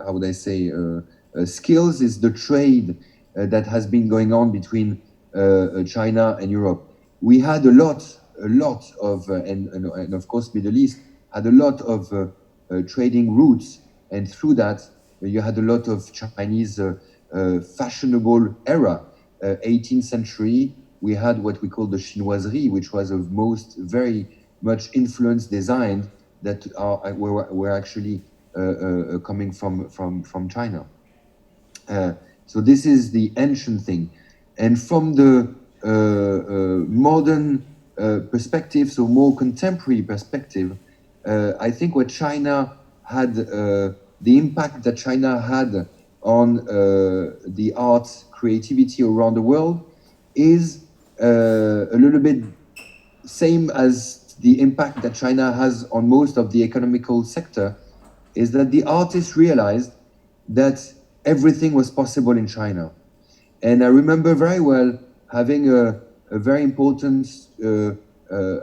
Speaker 4: how would I say skills, is the trade that has been going on between China and Europe. We had a lot of and of course Middle East had a lot of trading routes, and through that you had a lot of Chinese fashionable era. 18th century, we had what we call the chinoiserie, which was of most very much influenced design that were actually coming from China. So this is the ancient thing. And from the modern perspective, so more contemporary perspective, I think what China had, the impact that China had on the arts creativity around the world is a little bit same as the impact that China has on most of the economical sector, is that the artists realized that everything was possible in China. And I remember very well having a very important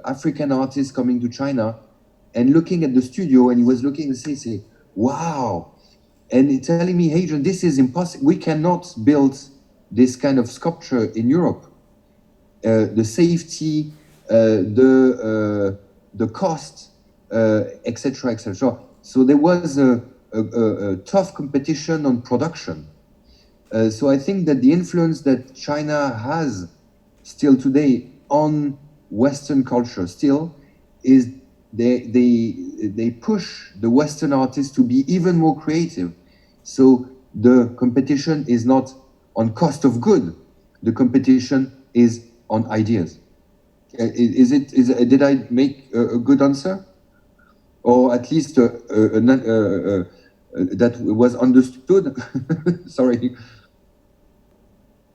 Speaker 4: African artist coming to China and looking at the studio, and he was looking and say, wow, and telling me, hey, John, this is impossible. We cannot build this kind of sculpture in Europe. The safety, the cost, etc., etc. So there was a tough competition on production. So I think that the influence that China has still today on Western culture still is they push the Western artists to be even more creative. So the competition is not on cost of good. The competition is on ideas. Did I make a good answer? or at least that was understood. Sorry.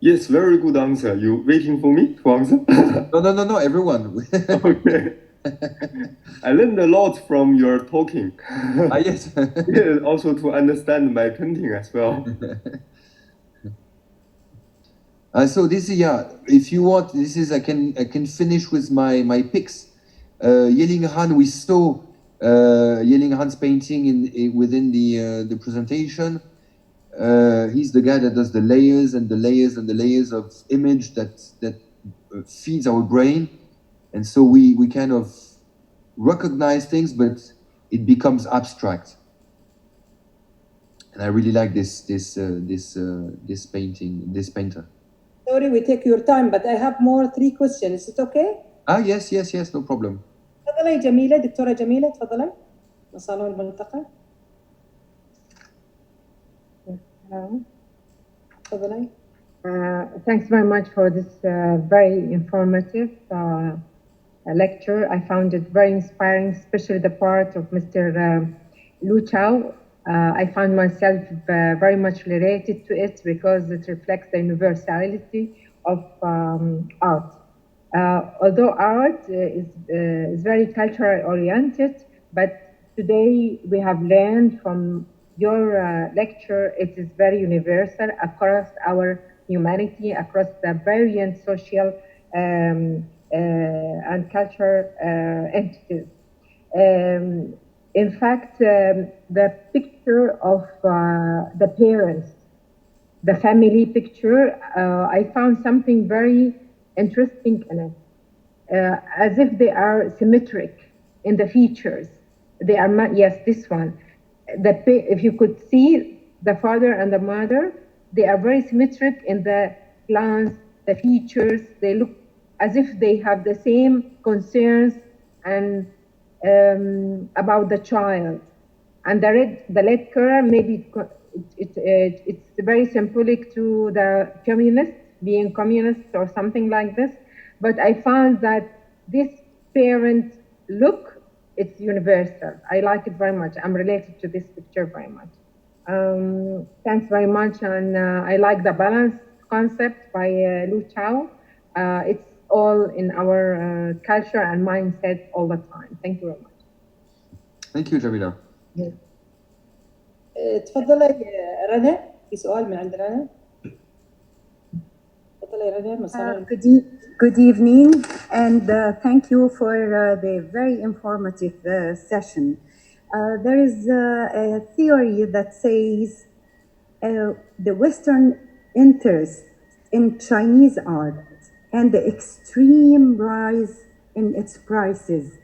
Speaker 12: Yes, very good answer. You waiting for me to answer?
Speaker 4: No, everyone.
Speaker 12: Okay. I learned a lot from your talking.
Speaker 4: Yes.
Speaker 12: Yeah, also to understand my painting as well.
Speaker 4: So this is, yeah, if you want, this is, I can finish with my picks. Yeling Han, we saw Yeling Han's painting within the presentation. He's the guy that does the layers and the layers and the layers of image that feeds our brain, and so we kind of recognize things, but it becomes abstract. And I really like this painter.
Speaker 1: Sorry, we take your time, but I have more 3 questions. Is it okay?
Speaker 4: Yes, no problem.
Speaker 1: تفضلي جميلة، دكتورة جميلة، تفضلي من صالون الملتقى. تفضلي.
Speaker 14: Thanks very much for this very informative lecture. I found it very inspiring, especially the part of Mr. Lu Chao. I found myself very much related to it because it reflects the universality of art. Although art is very cultural oriented, but today we have learned from your lecture, it is very universal across our humanity, across the variant social and cultural entities. In fact, the picture of the parents, the family picture, I found something very interesting in it, as if they are symmetric in the features. They are, yes, this one. If you could see the father and the mother, they are very symmetric in the glance, the features. They look as if they have the same concerns and about the child. And the red color, maybe it's very symbolic to the communists, being communists or something like this. But I found that this parent look, it's universal. I like it very much. I'm related to this picture very much. Thanks very much. And I like the balance concept by Lu Chao. It's all in our culture and mindset all the time. Thank you very much.
Speaker 4: Thank you, Jamila.
Speaker 1: تفضلي رنا، في سؤال من عند رنا. تفضلي رنا من صالون.
Speaker 15: Good evening, and thank you for the very informative session. There is a theory that says the Western interest in Chinese art and the extreme rise in its prices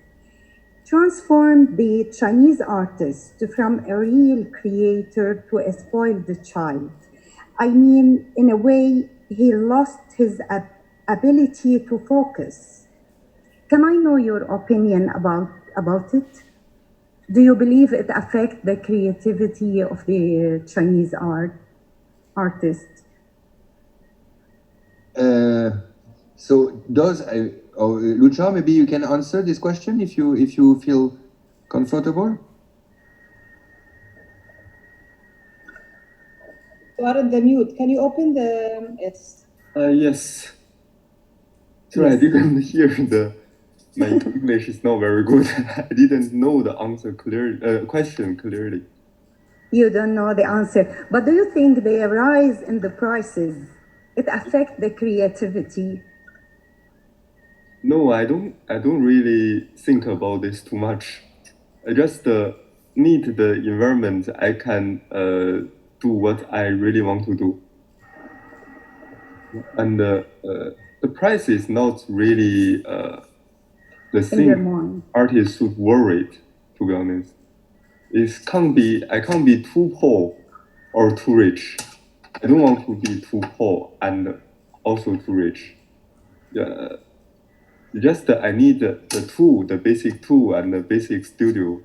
Speaker 15: transformed the Chinese artist from a real creator to a spoiled child. I mean, in a way, he lost his ability to focus. Can I know your opinion about it? Do you believe it affects the creativity of the Chinese artist?
Speaker 4: So does Lucha, maybe you can answer this question if you feel comfortable.
Speaker 1: You are in the mute. Can you open the?
Speaker 12: Yes. Sorry, I didn't hear my English is not very good. I didn't know the answer clearly. Question clearly.
Speaker 15: You don't know the answer, but do you think the rise in the prices it affects the creativity?
Speaker 12: No, I don't really think about this too much. I just need the environment. I can do what I really want to do, and the price is not really the thing artists should worry. To be honest, I can't be too poor or too rich. I don't want to be too poor and also too rich. Yeah. Just I need the tool, the basic tool and the basic studio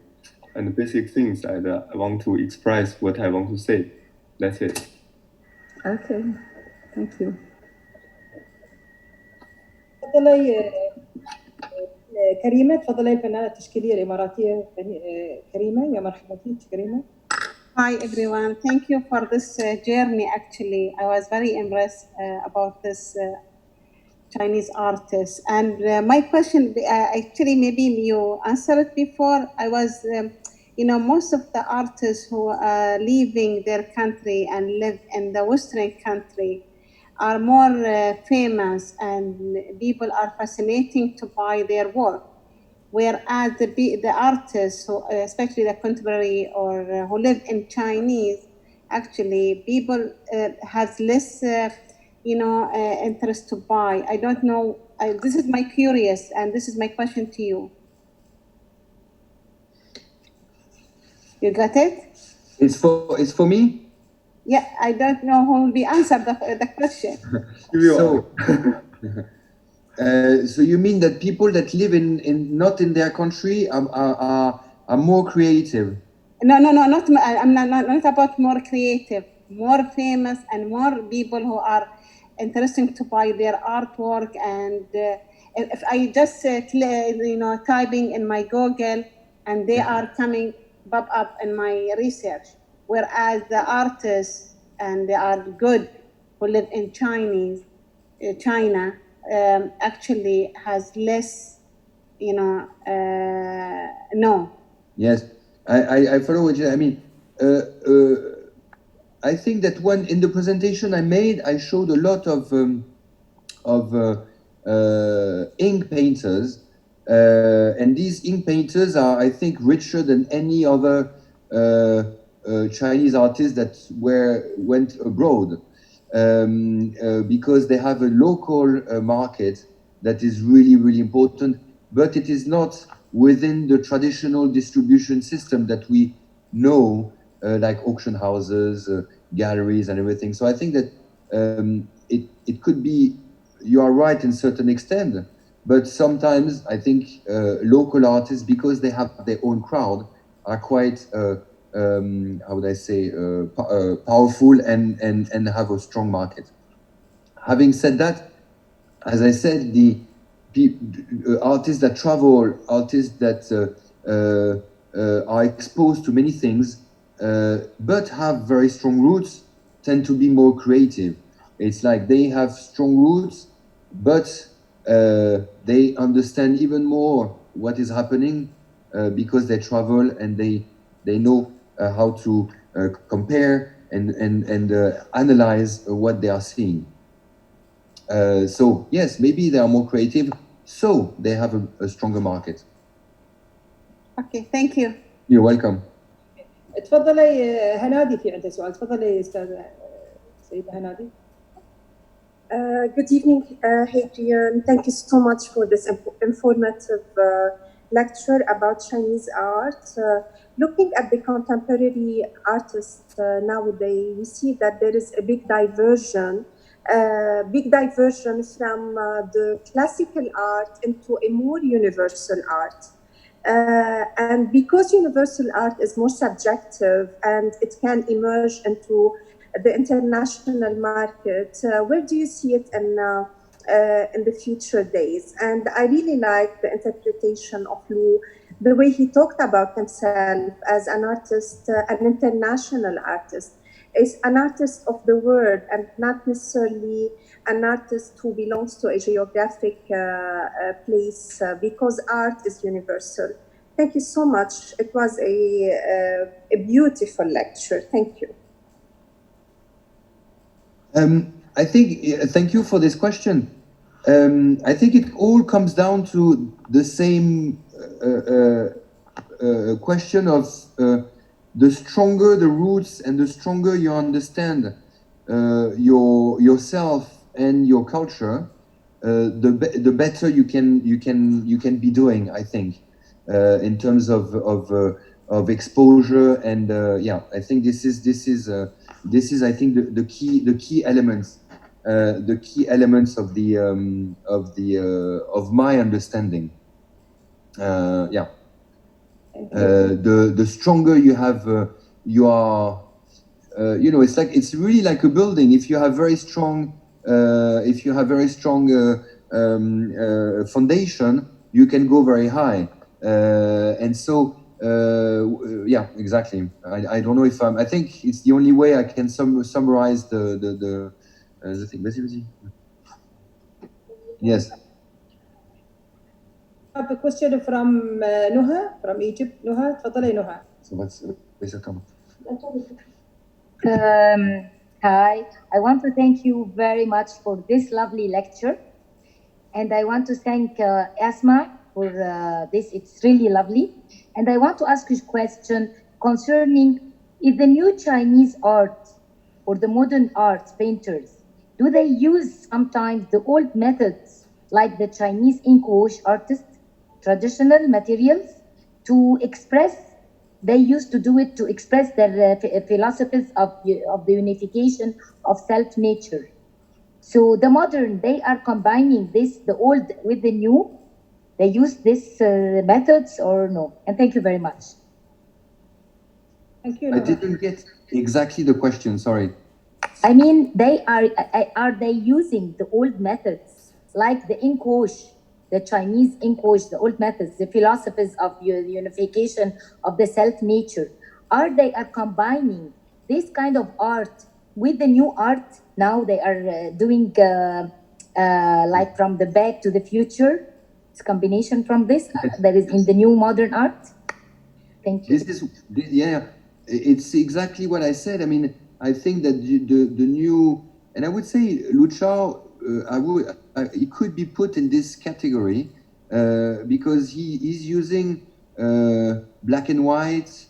Speaker 12: and the basic things that I want to express what I want to say. That's it.
Speaker 15: Okay, thank you.
Speaker 1: تفضلي كريمة. تفضلي الفنانة التشكيلية الإماراتية كريمة. يا مرحبا فيك كريمة.
Speaker 16: Hi everyone, thank you for this journey. Actually, I was very impressed about this Chinese artist. And my question, actually, maybe you answered it before. I was, most of the artists who are leaving their country and live in the Western country are more famous, and people are fascinating to buy their work. Whereas the artists, who, especially the contemporary or who live in Chinese, actually people has less, interest to buy. I don't know. This is my curious, and this is my question to you. You got it?
Speaker 4: It's for me.
Speaker 16: Yeah, I don't know who will be answer the question.
Speaker 4: So you mean that people that live in not in their country are more creative?
Speaker 16: No, I'm not about more creative, more famous, and more people who are interesting to buy their artwork. And if I just typing in my Google, and they are coming pop up in my research. Whereas the artists, and they are good, who live in China, actually has less, no.
Speaker 4: Yes, I follow what you. I mean, I think that in the presentation I made, I showed a lot of ink painters, and these ink painters are, I think, richer than any other Chinese artists that went abroad, because they have a local market that is really, really important, but it is not within the traditional distribution system that we know, like auction houses, galleries, and everything. So I think that it could be, you are right in certain extent, but sometimes I think local artists, because they have their own crowd, are quite how would I say, powerful and have a strong market. Having said that, as I said, the artists that travel, artists that are exposed to many things, but have very strong roots, tend to be more creative. It's like they have strong roots, but they understand even more what is happening because they travel, and they know how to compare and analyze what they are seeing. So yes, maybe they are more creative, so they have a stronger market.
Speaker 16: Okay, thank you.
Speaker 4: You're welcome.
Speaker 1: تفضلي هنادي، في عندها سؤال. تفضلي استاذة سيدة هنادي.
Speaker 17: Good evening, Hadrian. Thank you so much for this informative lecture about Chinese art. Looking at the contemporary artists nowadays, we see that there is a big diversion from the classical art into a more universal art. And because universal art is more subjective and it can emerge into the international market, where do you see it in the future days? And I really like the interpretation of Lou, the way he talked about himself as an artist, an international artist, is an artist of the world and not necessarily an artist who belongs to a geographic place, because art is universal. Thank you so much. It was a beautiful lecture. Thank you.
Speaker 4: I think, thank you for this question. I think it all comes down to the same question of the stronger the roots and the stronger you understand yourself and your culture, the better you can be doing, I think, in terms of exposure. And yeah, I think this is I think the key elements. The key elements of my understanding. Yeah. The stronger you have, you are. It's really like a building. If you have very strong foundation, you can go very high. And so, yeah, exactly. I don't know if I think it's the only way I can summarize the thing. Vas-y. Yes.
Speaker 1: I have a question from Nuha, from Egypt. Nuha, تفضلي Nuha.
Speaker 4: So let's come.
Speaker 18: Hi, I want to thank you very much for this lovely lecture. And I want to thank Asma for this, it's really lovely. And I want to ask you a question concerning if the new Chinese art or the modern art painters, do they use sometimes the old methods like the Chinese ink wash artists, traditional materials to express? They used to do it to express their philosophies of the unification of self-nature. So the modern, they are combining this, the old with the new. They use these methods or no? And thank you very much.
Speaker 1: Thank you.
Speaker 4: I didn't get exactly the question, sorry.
Speaker 18: I mean, are they using the old methods like the ink wash, the Chinese ink wash, the old methods, the philosophies of unification of the self-nature? Are they combining this kind of art with the new art? Now they are doing like from the back to the future. It's a combination from this that is in the new modern art. Thank you.
Speaker 4: Yeah, it's exactly what I said. I mean, I think that the new, and I would say Lu Chao, he could be put in this category because he is using black and white.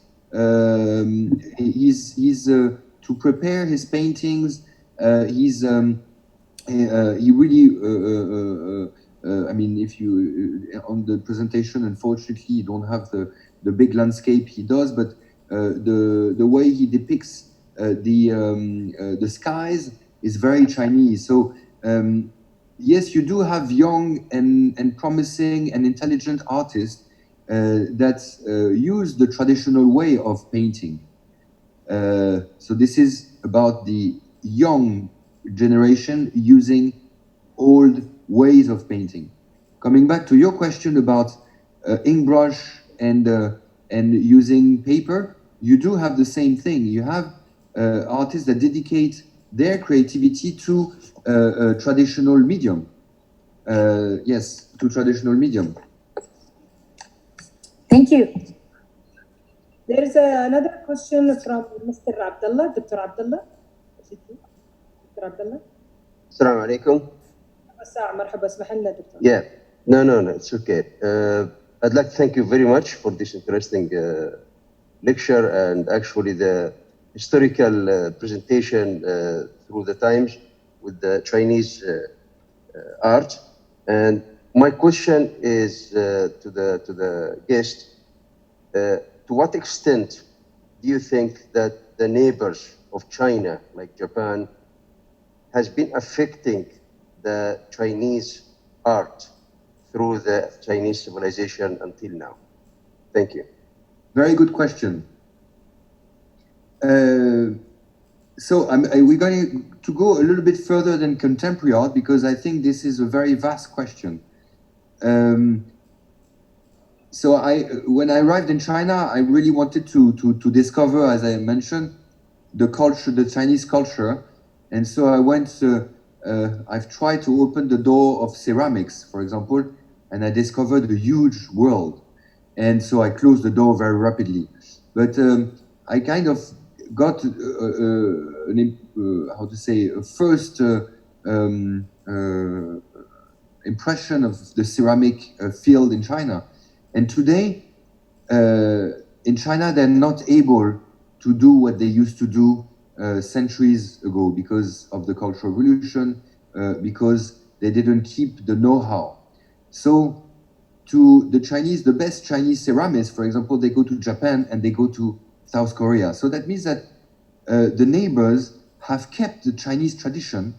Speaker 4: He's to prepare his paintings. He really. I mean, if you on the presentation, unfortunately, you don't have the big landscape he does, but the way he depicts the skies is very Chinese. So yes, you do have young and promising and intelligent artists that use the traditional way of painting. So this is about the young generation using old ways of painting. Coming back to your question about ink brush and using paper, you do have the same thing. You have artists that dedicate their creativity to traditional medium. Yes, to traditional medium.
Speaker 18: Thank you.
Speaker 1: There is another question from Mr. Abdullah, Dr. Abdullah. Dr. Abdullah.
Speaker 19: Assalamu alaikum.
Speaker 1: مرحبا اسمح لنا دكتور.
Speaker 19: Yeah, no, it's okay. I'd like to thank you very much for this interesting lecture and actually the historical presentation through the times with the Chinese art. And my question is to the guest: to what extent do you think that the neighbors of China, like Japan, has been affecting the Chinese art through the Chinese civilization until now? Thank you.
Speaker 4: Very good question. So we're going to go a little bit further than contemporary art because I think this is a very vast question. So when I arrived in China, I really wanted to discover, as I mentioned, the culture, the Chinese culture. And so I went, I've tried to open the door of ceramics, for example, and I discovered a huge world. And so I closed the door very rapidly. But I kind of got how to say, a first impression of the ceramic field in China. And today, in China, they're not able to do what they used to do centuries ago because of the Cultural Revolution, because they didn't keep the know-how. So to the Chinese, the best Chinese ceramists, for example, they go to Japan and they go to South Korea. So that means that the neighbors have kept the Chinese tradition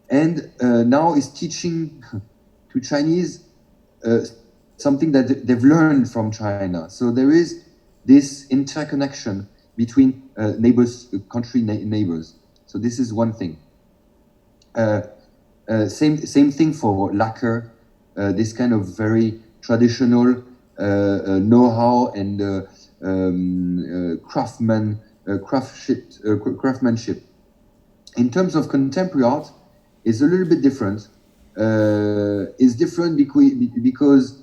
Speaker 4: and now is teaching to Chinese something that they've learned from China. So there is this interconnection between country neighbors. So this is one thing. Same thing for lacquer, this kind of very traditional know-how and craftsmanship. In terms of contemporary art, it's a little bit different. It's different because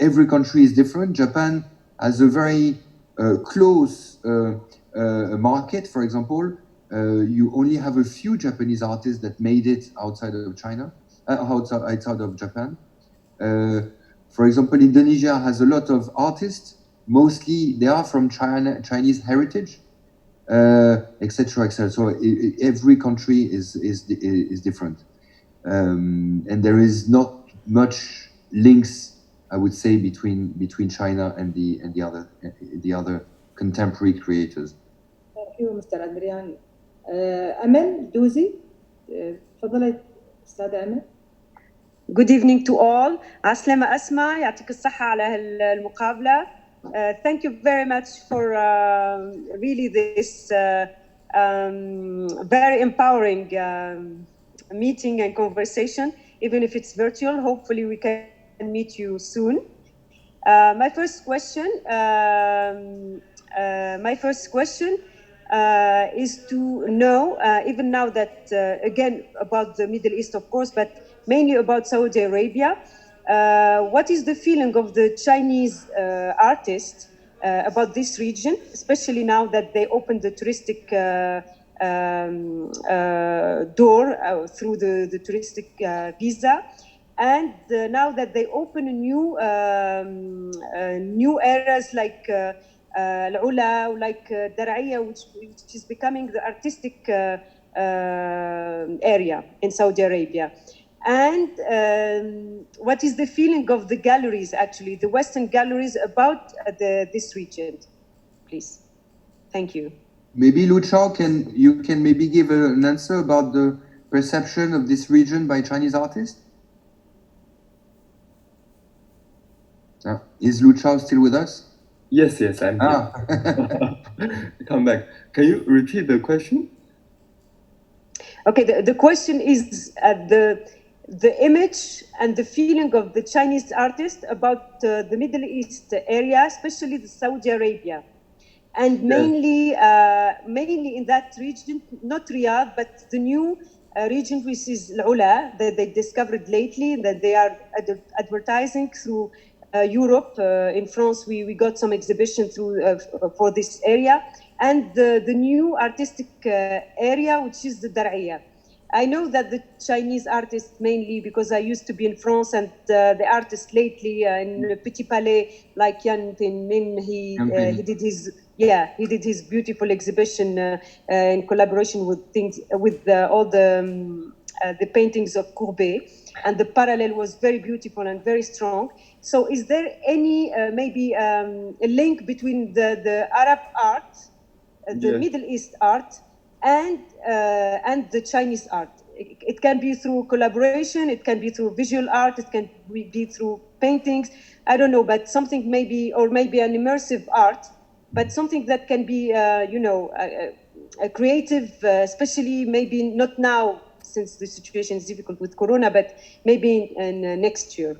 Speaker 4: every country is different. Japan has a very close market. For example, you only have a few Japanese artists that made it outside of China, outside of Japan. For example, Indonesia has a lot of artists. Mostly they are from Chinese heritage, etc., etc. So every country is different, and there is not much links, I would say, between China and the other contemporary creators.
Speaker 1: Thank you, Mr. Adrian. Amen Douzi, تفضلي أستاذة أمل.
Speaker 20: Good evening to all. عسلامة أسماء، يعطيك الصحة على المقابلة. Thank you very much for really this very empowering meeting and conversation, even if it's virtual. Hopefully we can meet you soon. My first question is to know, even now that, again, about the Middle East, of course, but mainly about Saudi Arabia, what is the feeling of the Chinese artists about this region, especially now that they opened the touristic door through the touristic visa, and now that they open new areas like Al-Ula, like Dar'iyya, which is becoming the artistic area in Saudi Arabia. And what is the feeling of the galleries, actually, the Western galleries, about this region, please? Thank you.
Speaker 4: Maybe Lu Chao, you can maybe give an answer about the perception of this region by Chinese artists? Is Lu Chao still with us?
Speaker 12: Yes, I'm here. Come back. Can you repeat the question?
Speaker 20: Okay, the question is the image and the feeling of the Chinese artist about the Middle East area, especially the Saudi Arabia, and mainly in that region, not Riyadh, but the new region which is Al-Ula that they discovered lately, that they are advertising through Europe. In France, we got some exhibition through for this area, and the new artistic area, which is the Dar'iyya. I know that the Chinese artists, mainly because I used to be in France, and the artists lately in Petit Palais, like Yan Pinmin, he did his beautiful exhibition in collaboration with all the paintings of Courbet, and the parallel was very beautiful and very strong. So, is there any maybe a link between the Arab art, the Middle East art, and the Chinese art? It can be through collaboration, it can be through visual art, it can be through paintings, I don't know, but something maybe, or maybe an immersive art, but something that can be, a creative, especially maybe not now, since the situation is difficult with Corona, but maybe in next year.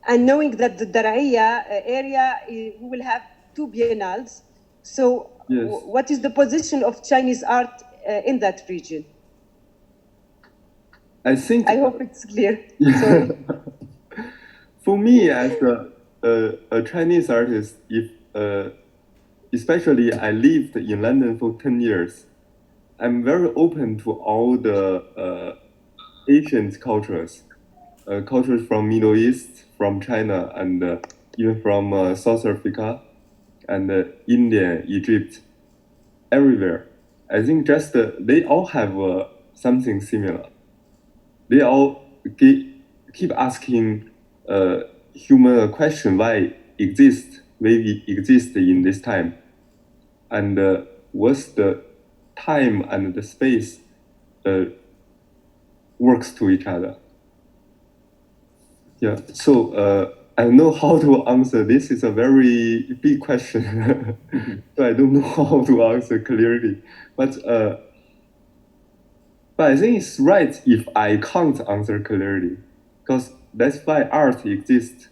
Speaker 20: And knowing that the Dar'iyya area, we will have 2 biennales, so what is the position of Chinese art in that region?
Speaker 12: I
Speaker 20: hope it's clear.
Speaker 12: Sorry. For me, as a Chinese artist, especially I lived in London for 10 years, I'm very open to all the Asian cultures, cultures from Middle East, from China, and even from South Africa, and India, Egypt, everywhere. I think just they all have something similar. They all keep asking human question, why we exist in this time, and what's the time and the space works to each other. Yeah, so I don't know how to answer. This is a very big question, so I don't know how to answer clearly. But I think it's right if I can't answer clearly, because that's why art exists.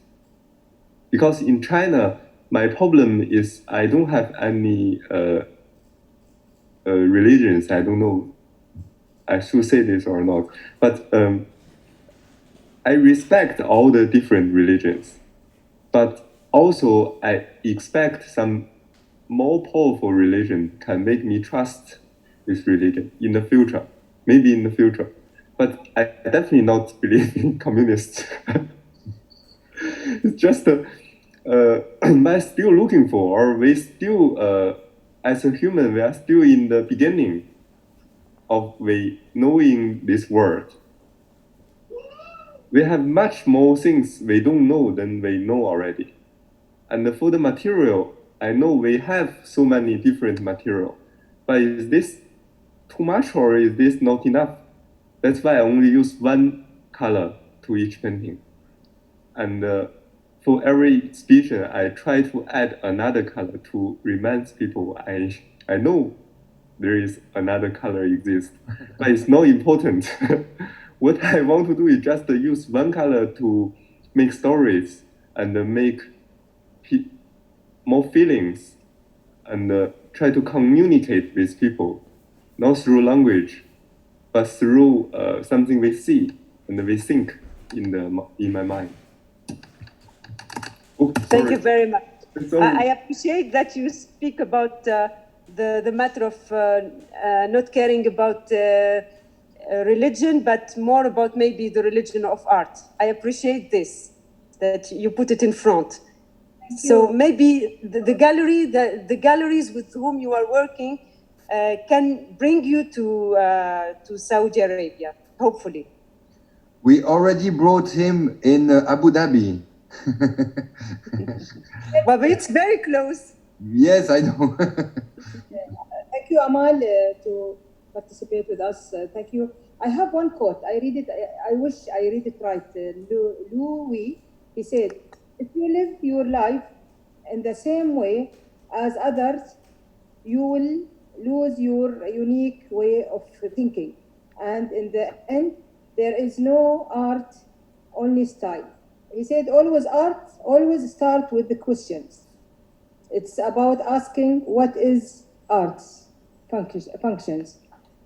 Speaker 12: Because in China, my problem is I don't have any religions. I don't know I should say this or not, but I respect all the different religions, but also I expect some more powerful religion can make me trust this religion in the future, maybe in the future. But I definitely not believe in communists. It's just, I'm still looking for, or we still, as a human, we are still in the beginning of we knowing this world. We have much more things we don't know than we know already. And for the material, I know we have so many different material, but is this too much or is this not enough? That's why I only use one color to each painting. And for every exhibition, I try to add another color to remind people I know there is another color exists, but it's not important. What I want to do is just use one color to make stories and make more feelings and try to communicate with people, not through language, but through something we see and we think in my mind. Oh,
Speaker 20: thank you very much. I appreciate that you speak about the matter of not caring about religion, but more about maybe the religion of art. I appreciate this, that you put it in front. So maybe the galleries with whom you are working can bring you to Saudi Arabia, hopefully.
Speaker 4: We already brought him in Abu Dhabi.
Speaker 20: Well, but it's very close.
Speaker 4: Yes, I know.
Speaker 1: Thank you, Amal, to participate with us. Thank you. I have one quote. I read it. I wish I read it right. Louis, he said, if you live your life in the same way as others, you will lose your unique way of thinking. And in the end, there is no art, only style. He said, always start with the questions. It's about asking what is art's functions.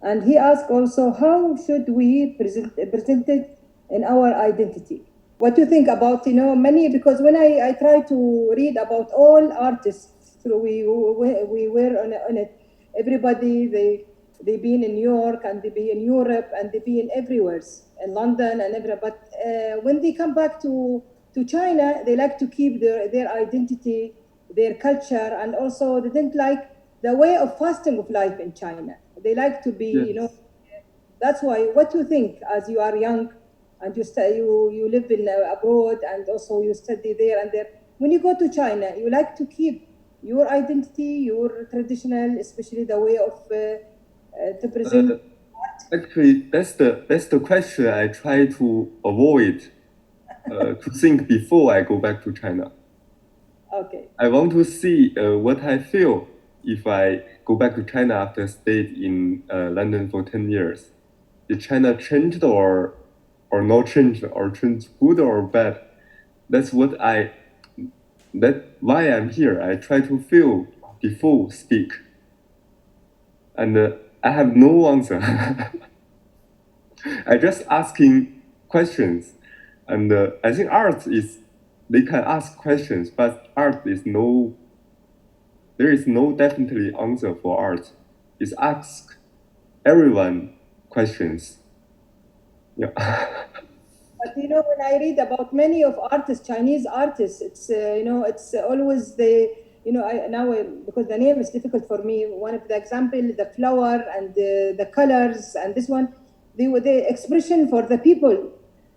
Speaker 1: And he asked also, how should we present it in our identity? What do you think about, many, because when I try to read about all artists, so we were on it, everybody, they been in New York and they be in Europe and they be in everywhere, in London and everywhere. But when they come back to China, they like to keep their identity, their culture, and also they didn't like the way of fasting of life in China. They like to be,
Speaker 12: yes.
Speaker 1: That's why. What do you think as you are young and you live in abroad and also you study there and there? When you go to China, you like to keep your identity, your traditional, especially the way of to present.
Speaker 12: Actually, that's the question I try to avoid to think before I go back to China.
Speaker 1: Okay.
Speaker 12: I want to see what I feel if I go back to China after stayed in London for 10 years. Did China changed or not changed, or changed good or bad? That's why I'm here. I try to feel before speak. And I have no answer. I just asking questions. And I think art is, they can ask questions, but art is there is no definitely answer for art. It's ask everyone questions. Yeah.
Speaker 1: But when I read about many of artists, Chinese artists, it's it's always because the name is difficult for me. One of the example, the flower and the colors and this one, the expression for the people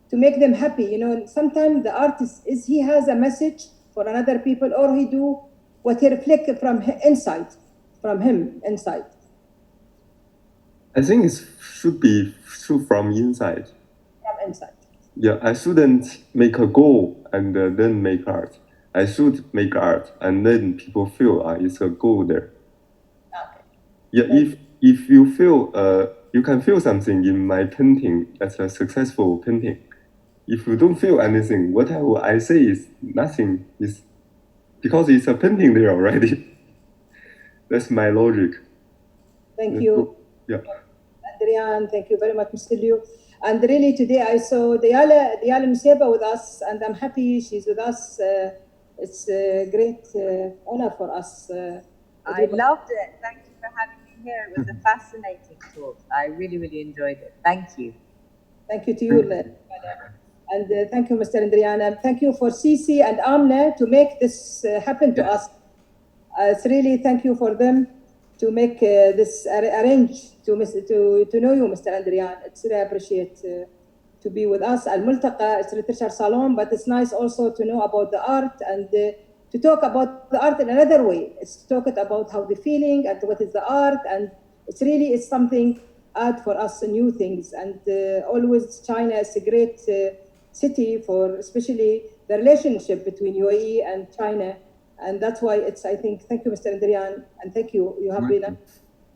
Speaker 1: to make them happy. Sometimes the artist he has a message for another people, or he do what he reflect from inside, from him inside.
Speaker 12: I think it should be true from inside.
Speaker 1: From inside.
Speaker 12: Yeah, I shouldn't make a goal and then make art. I should make art and then people feel it's a goal there.
Speaker 1: Okay.
Speaker 12: Yeah, if you feel you can feel something in my painting as a successful painting. if you don't feel anything, whatever I say is nothing. Is because it's a painting there already. That's my logic.
Speaker 1: Thank you.
Speaker 12: Yeah.
Speaker 1: Adrian, thank you very much, Mr. Liu. And really today I saw Diala Museba with us, and I'm happy she's with us. It's a great honor for us.
Speaker 21: I loved it. Thank you for having me here. It was a fascinating talk. I really, really enjoyed it. Thank you.
Speaker 1: Thank you to you, and thank you, Mr. Andrian, and thank you for Cici and Amna to make this happen to us. It's really thank you for them to make this arrange to know you, Mr. Andrian. It's really appreciate to be with us. Al-Multaqى, it's literature salon, but it's nice also to know about the art and to talk about the art in another way. It's to talk about how the feeling and what is the art, and it's something add for us new things. And always China is a great city for especially the relationship between UAE and China. And that's why I think, thank you, Mr. Andrian, and thank you. You have been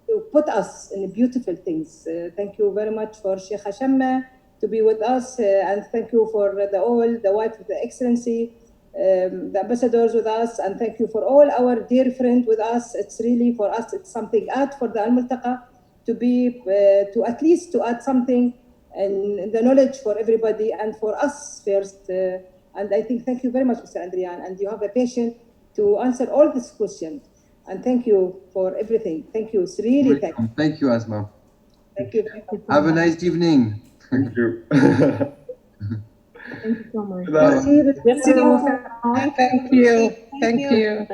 Speaker 1: to put us in beautiful things. Thank you very much for Sheikh Hashamma to be with us, and thank you for the wife of the Excellency, the ambassadors with us, and thank you for all our dear friends with us. It's really for us, it's something add for the Al-Multaqى to at least to add something in the knowledge for everybody and for us first. And I think thank you very much, Mr. Andrian, and you have a patience to answer all these questions. And thank you for everything. Thank you. It's really thank you.
Speaker 4: Thank you, Asma.
Speaker 1: Thank you.
Speaker 4: Have a nice evening.
Speaker 12: Thank you.
Speaker 1: Thank you so much.
Speaker 9: Thank you. Thank you.